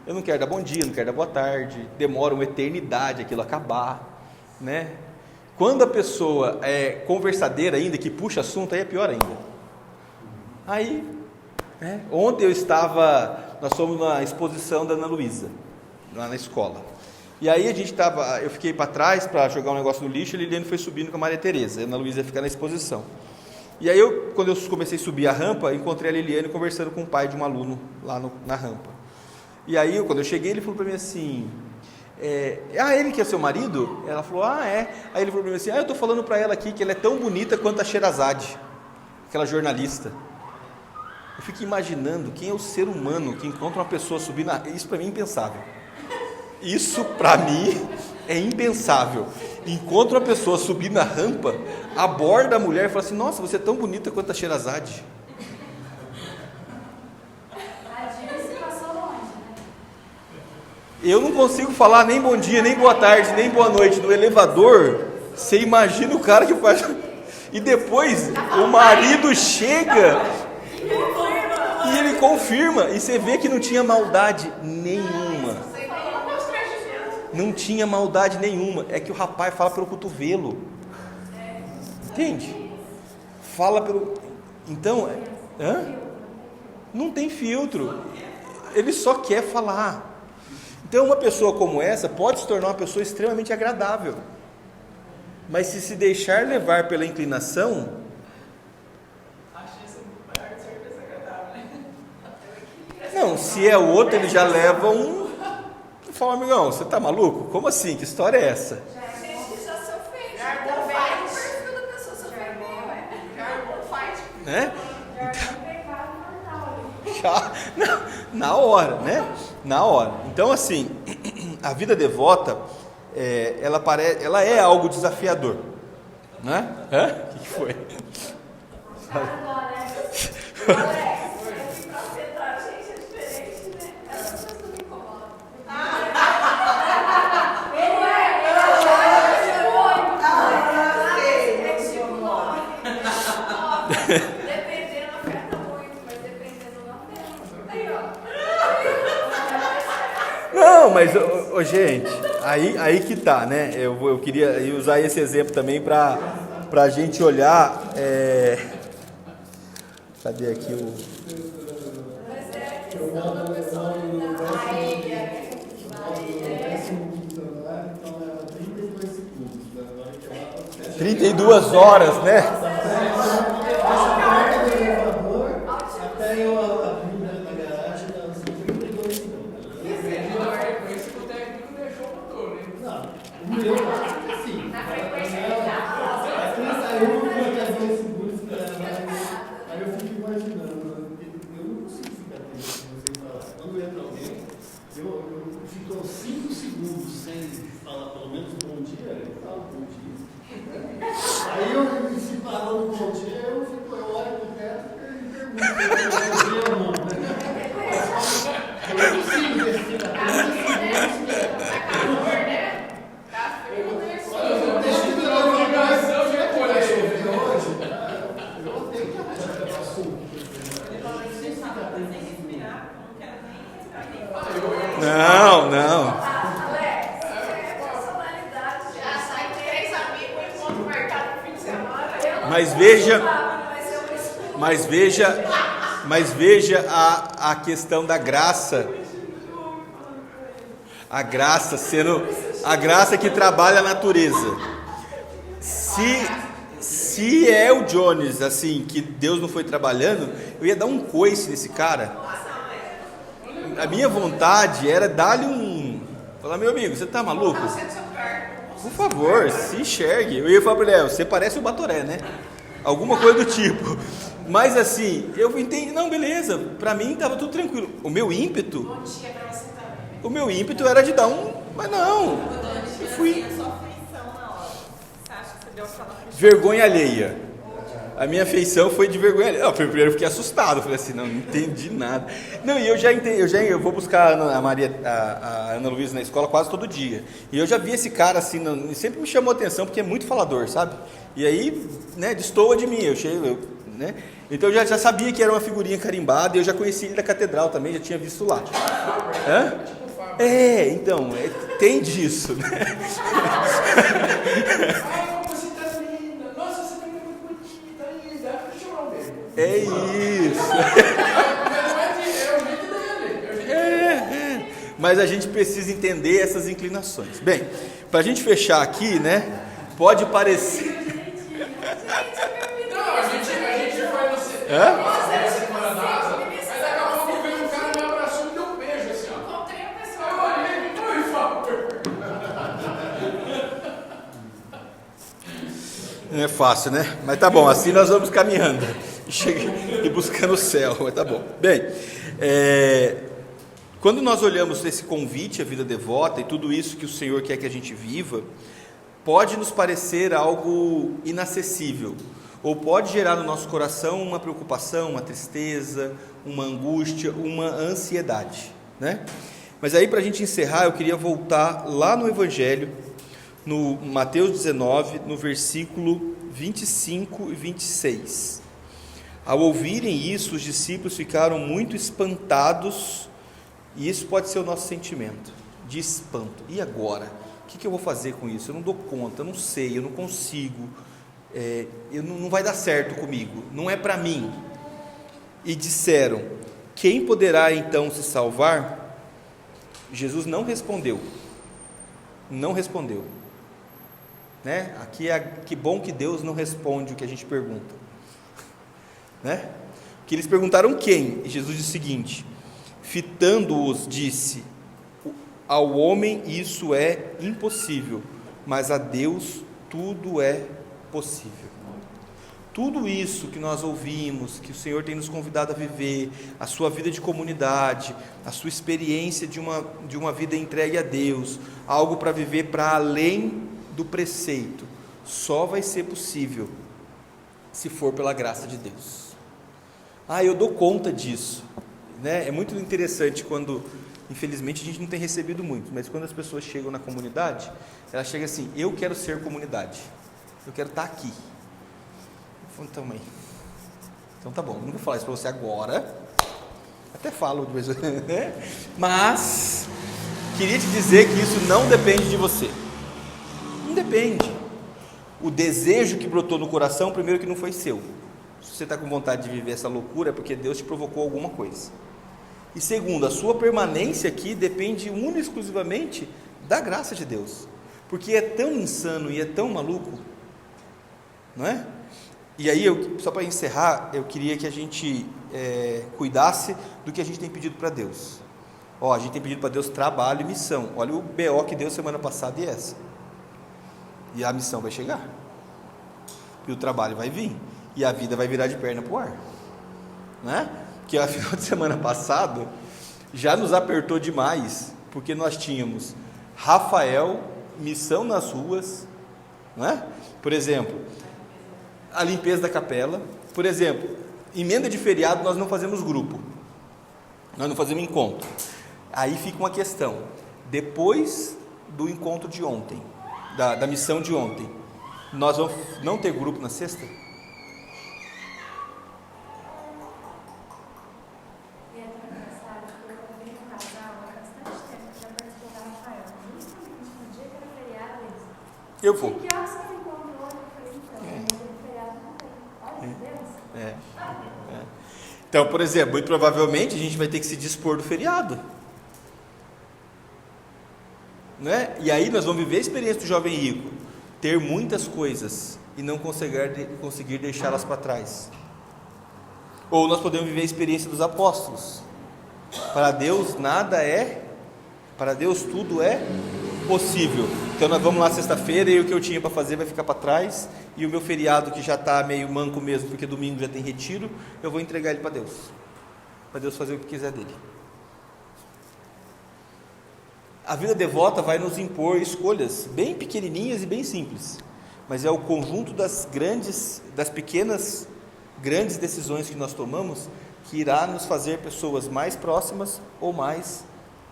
Eu não quero dar bom dia, não quero dar boa tarde, demora uma eternidade aquilo acabar, né? Quando a pessoa é conversadeira ainda, que puxa assunto, aí é pior ainda. Aí, né? Ontem nós fomos na exposição da Ana Luísa, lá na escola. E aí eu fiquei para trás para jogar um negócio no lixo, e a Liliane foi subindo com a Maria Tereza, a Ana Luísa ia ficar na exposição. E aí quando eu comecei a subir a rampa, encontrei a Liliane conversando com o pai de um aluno lá na rampa. E aí, quando eu cheguei, ele falou para mim assim, ele que é seu marido? Ela falou, é. Aí ele falou para mim assim, eu estou falando para ela aqui que ela é tão bonita quanto a Sherazade, aquela jornalista. Eu fico imaginando quem é o ser humano que encontra uma pessoa subindo, isso para mim é impensável. Isso para mim é impensável. Encontra uma pessoa subindo na rampa, aborda a mulher e fala assim, nossa, você é tão bonita quanto a Sherazade. Eu não consigo falar nem bom dia, nem boa tarde, nem boa noite no elevador. Você imagina o cara que faz. E depois o marido chega e ele confirma. E você vê que não tinha maldade nenhuma. Não tinha maldade nenhuma. É que o rapaz fala pelo cotovelo. Entende? Fala pelo. Então, não tem filtro. Ele só quer falar. Então, uma pessoa como essa pode se tornar uma pessoa extremamente agradável, mas se deixar levar pela inclinação, acho isso maior de ser desagradável, né? não, se é o outro, ele já leva fala, amigão, você tá maluco? Como assim? Que história é essa? A gente já se ofende. Então, vai no perfil da pessoa se ofender, Jargon fight. Né? pecado mortal. Já, na hora, né? Na hora. Então, assim, a vida devota, ela é algo desafiador, né? O que foi? Dependendo, afeta muito, mas dependendo não tem. Aí, ó. Não, mas, gente, aí que tá, né? Eu queria usar esse exemplo também para a gente olhar. Cadê aqui o. Mas é a questão da pessoa lidar. 32 horas, né? Até eu abri na garagem, dá uns 32 segundos. Depende da frequência que o técnico deixou o motor, né? Não, o meu tá assim. Na frequência que tá. Aqui saiu até 2 segundos, aí eu fico imaginando, eu não consigo ficar tempo sem falar. Quando entra alguém, eu fico 5 segundos sem falar pelo menos bom dia, eu falo bom dia. Aí eu se parou no bom dia, eu olho pro teto e pergunto, bom dia, amor. Eu não consigo respirar. Não, não. Alex, personalidade Já sai 3 amigos, um encontro marcado no fim de semana. Mas veja a questão da graça. A graça que trabalha a natureza. Se é o Jones, assim, que Deus não foi trabalhando, eu ia dar um coice nesse cara. A minha vontade era dar-lhe falar, meu amigo, você tá maluco? Por favor, se enxergue. Eu ia falar pra ele, você parece o Batoré, né? Alguma coisa do tipo. Mas assim, eu entendi, não, beleza, pra mim tava tudo tranquilo. O meu ímpeto era de dar mas não. Eu fui vergonha alheia. A minha feição foi de vergonha alheia. Não, primeiro eu fiquei assustado, falei assim, não entendi nada. Não, e eu vou buscar a Ana Luísa na escola quase todo dia. E eu já vi esse cara assim, sempre me chamou a atenção porque é muito falador, sabe? E aí, né, destoa de mim, né? Então eu já sabia que era uma figurinha carimbada e eu já conhecia ele da catedral também, já tinha visto lá. Hã? Então, tem disso, né? Nossa, você tá muito bonita ainda. Deixa eu chamar o dele. É isso. Mas a gente precisa entender essas inclinações. Bem, para a gente fechar aqui, né? Pode parecer. Não, a gente vai no centro. Hã? Mas daqui a pouco veio um cara, me abraçou e me deu um beijo assim, ó. Encontrei uma pessoa. Eu olhei, por favor. Não é fácil, né? Mas tá bom, assim nós vamos caminhando e buscando o céu, mas tá bom. Bem, quando nós olhamos esse convite à vida devota e tudo isso que o Senhor quer que a gente viva, pode nos parecer algo inacessível, ou pode gerar no nosso coração uma preocupação, uma tristeza, uma angústia, uma ansiedade, né? Mas aí, para a gente encerrar, eu queria voltar lá no Evangelho, no Mateus 19, no versículo 25 e 26. Ao ouvirem isso, os discípulos ficaram muito espantados, e isso pode ser o nosso sentimento, de espanto. E agora? O que eu vou fazer com isso? Eu não dou conta, eu não sei, eu não consigo, não vai dar certo comigo, não é para mim. E disseram, quem poderá então se salvar? Jesus não respondeu, né? Aqui que bom que Deus não responde o que a gente pergunta, né? Que eles perguntaram quem, e Jesus disse o seguinte, fitando-os disse, ao homem isso é impossível, mas a Deus tudo é possível. Tudo isso que nós ouvimos, que o Senhor tem nos convidado a viver, a sua vida de comunidade, a sua experiência de uma vida entregue a Deus, algo para viver para além do preceito, só vai ser possível se for pela graça de Deus. Eu dou conta disso, né? É muito interessante quando, infelizmente a gente não tem recebido muito, mas quando as pessoas chegam na comunidade, elas chegam assim, eu quero ser comunidade, eu quero estar aqui. Então tá bom, não vou falar isso para você agora, até falo de vez em quando, né? Mas queria te dizer que isso não depende de você, não depende. O desejo que brotou no coração, primeiro que não foi seu. Se você está com vontade de viver essa loucura, é porque Deus te provocou alguma coisa. E segundo, a sua permanência aqui depende única e exclusivamente da graça de Deus, porque é tão insano e é tão maluco não é? E aí, só para encerrar, eu queria que a gente cuidasse do que a gente tem pedido para Deus. A gente tem pedido para Deus trabalho e missão. Olha o BO que deu semana passada e essa. E a missão vai chegar. E o trabalho vai vir. E a vida vai virar de perna para o ar. Né? Porque a final de semana passado já nos apertou demais, porque nós tínhamos Rafael, missão nas ruas, né? Por exemplo, a limpeza da capela. Por exemplo, emenda de feriado nós não fazemos grupo, nós não fazemos encontro. Aí fica uma questão, depois do encontro de ontem, da missão de ontem, nós vamos não ter grupo na sexta? Eu vou. Então, por exemplo, muito provavelmente a gente vai ter que se dispor do feriado, né? E aí nós vamos viver a experiência do jovem rico, ter muitas coisas e não conseguir deixá-las para trás. Ou nós podemos viver a experiência dos apóstolos. Para Deus tudo é possível. Então nós vamos lá sexta-feira e o que eu tinha para fazer vai ficar para trás, e o meu feriado, que já está meio manco mesmo, porque domingo já tem retiro, eu vou entregar ele para Deus fazer o que quiser dele. A vida devota vai nos impor escolhas bem pequenininhas e bem simples, mas é o conjunto das pequenas, grandes decisões que nós tomamos que irá nos fazer pessoas mais próximas ou mais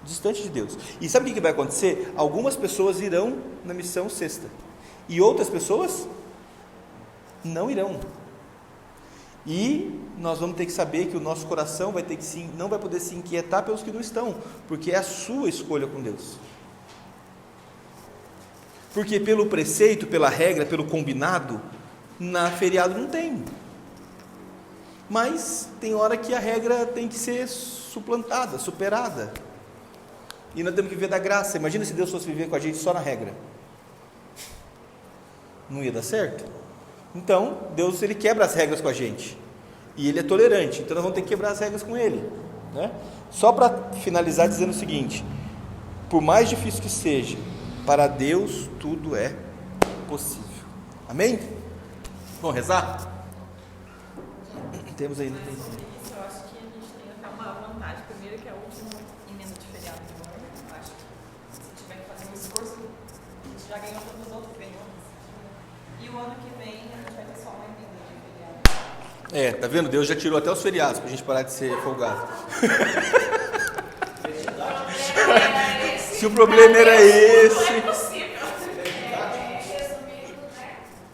distante de Deus. E sabe o que vai acontecer? Algumas pessoas irão na missão sexta e outras pessoas não irão. E nós vamos ter que saber que o nosso coração não vai poder se inquietar pelos que não estão, porque é a sua escolha com Deus. Porque pelo preceito, pela regra, pelo combinado, na feriado não tem. Mas tem hora que a regra tem que ser suplantada, superada. E nós temos que viver da graça. Imagina se Deus fosse viver com a gente só na regra. Não ia dar certo? Então, Deus, Ele quebra as regras com a gente. E Ele é tolerante. Então nós vamos ter que quebrar as regras com Ele, né? Só para finalizar dizendo o seguinte: por mais difícil que seja, para Deus tudo é possível. Amém? Vamos rezar? Temos aí, não tem Mas sobre isso, eu acho que a gente tem até uma vantagem. Primeiro, que é a última emenda de feriado do ano. Eu acho que se tiver que fazer um esforço, a gente já ganhou todos os outros ganhos. E o ano que vem a gente vai ter só uma emenda de feriado. Tá vendo? Deus já tirou até os feriados para a gente parar de ser folgado. Se o problema era esse. Não é possível.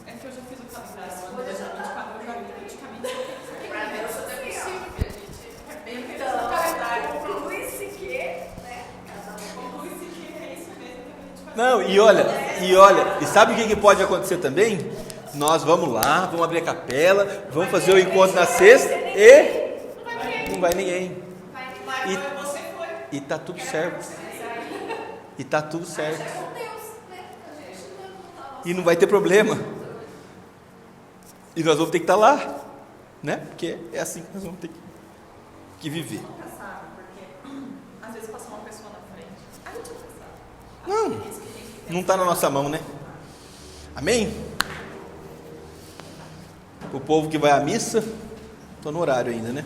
É que eu já fiz o calendário. Eu já 24, eu já vi praticamente. Para Deus tudo é possível, que a gente fez o calendário. Conclui-se que, né? Conclui-se que é isso mesmo que a gente faz. Não, e sabe o que pode acontecer também? Nós vamos lá, vamos abrir a capela, vamos fazer o encontro na sexta e não vai ninguém. Você foi. E tá tudo certo. E tá tudo certo. E não vai ter problema. E nós vamos ter que estar lá, né? Porque é assim que nós vamos ter que viver. Nunca sabe, porque às vezes passa uma pessoa na frente. A gente nunca sabe. Não está na nossa mão, né? Amém? O povo que vai à missa, estou no horário ainda, né?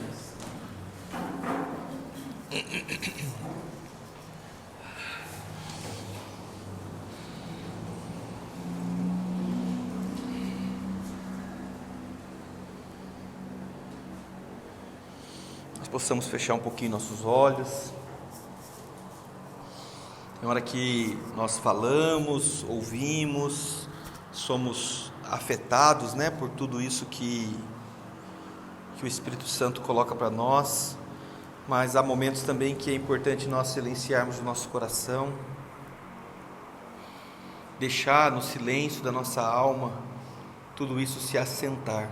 Nós possamos fechar um pouquinho nossos olhos. Tem hora que nós falamos, ouvimos, somos afetados, né, por tudo isso que o Espírito Santo coloca para nós, mas há momentos também que é importante nós silenciarmos o nosso coração, deixar no silêncio da nossa alma tudo isso se assentar.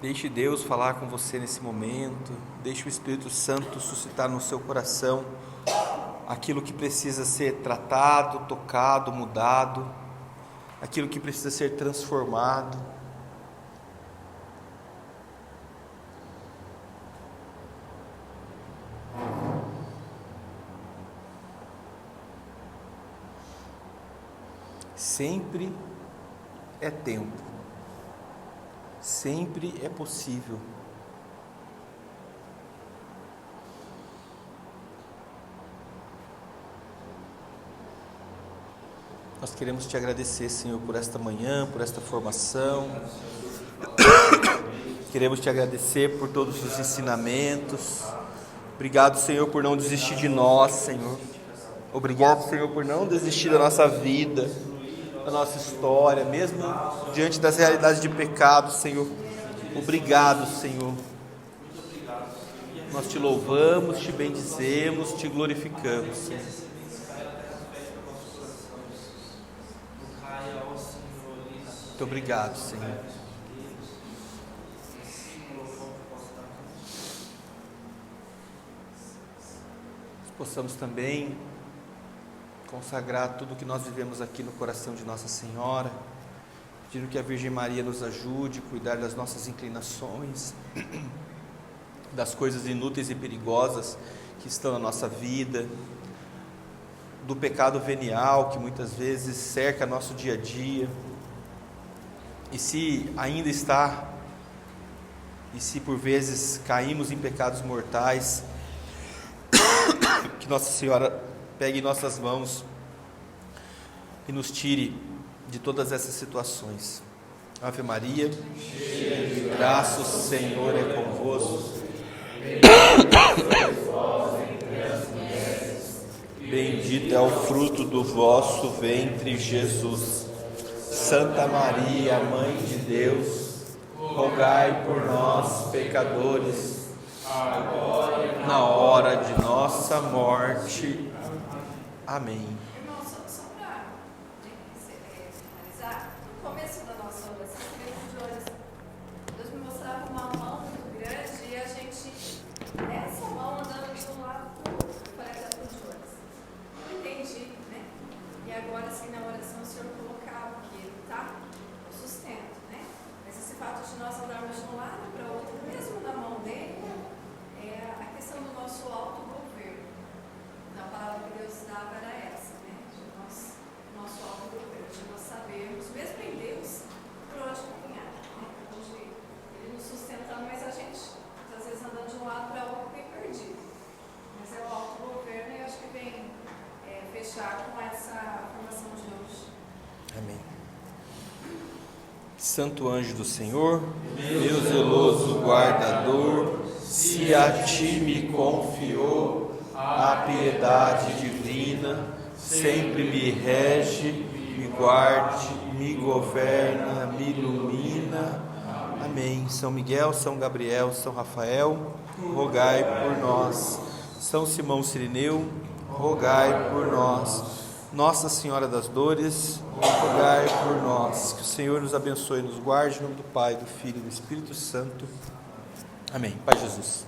Deixe Deus falar com você nesse momento. Deixe o Espírito Santo suscitar no seu coração aquilo que precisa ser tratado, tocado, mudado, aquilo que precisa ser transformado. Sempre é tempo, sempre é possível. Nós queremos te agradecer, Senhor, por esta manhã, por esta formação. Queremos te agradecer por todos os ensinamentos. Obrigado, Senhor, por não desistir de nós, Senhor. Obrigado, Senhor, por não desistir da nossa vida, da nossa história, mesmo diante das realidades de pecado, Senhor. Obrigado, Senhor. Nós te louvamos, te bendizemos, te glorificamos, Senhor. Muito obrigado, Senhor. Possamos também consagrar tudo o que nós vivemos aqui no coração de Nossa Senhora, pedindo que a Virgem Maria nos ajude a cuidar das nossas inclinações, das coisas inúteis e perigosas que estão na nossa vida, do pecado venial que muitas vezes cerca nosso dia a dia, e se ainda está, e se por vezes caímos em pecados mortais, que Nossa Senhora pegue em nossas mãos e nos tire de todas essas situações. Ave Maria, cheia de graça, o Senhor é convosco. Bendito é o fruto do vosso ventre, Jesus. Santa Maria, Mãe de Deus, rogai por nós, pecadores, agora e na hora de nossa morte. Amém. Irmão, só para finalizar, no começo da nossa oração, Deus me mostrava uma mão muito grande e a gente, essa mão andando de um lado para o outro, parece a de olhos. Não entendi, né? E agora, assim, na oração, o Senhor colocava que Ele está o sustento, né? Mas esse fato de nós andarmos de um lado para o outro, mesmo na mão dele, é a questão do nosso autogoverno. A palavra que Deus dava era essa, né? De nosso autogoverno, de nós sabermos, mesmo em Deus, por onde caminhar, né? Onde Ele nos sustentando, mas a gente, às vezes, andando de um lado para o outro, bem perdido. Mas é o autogoverno e eu acho que vem fechar com essa formação de hoje. Amém. Santo anjo do Senhor, meu zeloso guardador, se a ti me confiou a piedade divina, sempre me rege, me guarde, me governa, me ilumina. Amém. São Miguel, São Gabriel, São Rafael, rogai por nós. São Simão Cirineu, rogai por nós. Nossa Senhora das Dores, rogai por nós. Que o Senhor nos abençoe e nos guarde, em nome do Pai, do Filho e do Espírito Santo. Amém. Pai Jesus.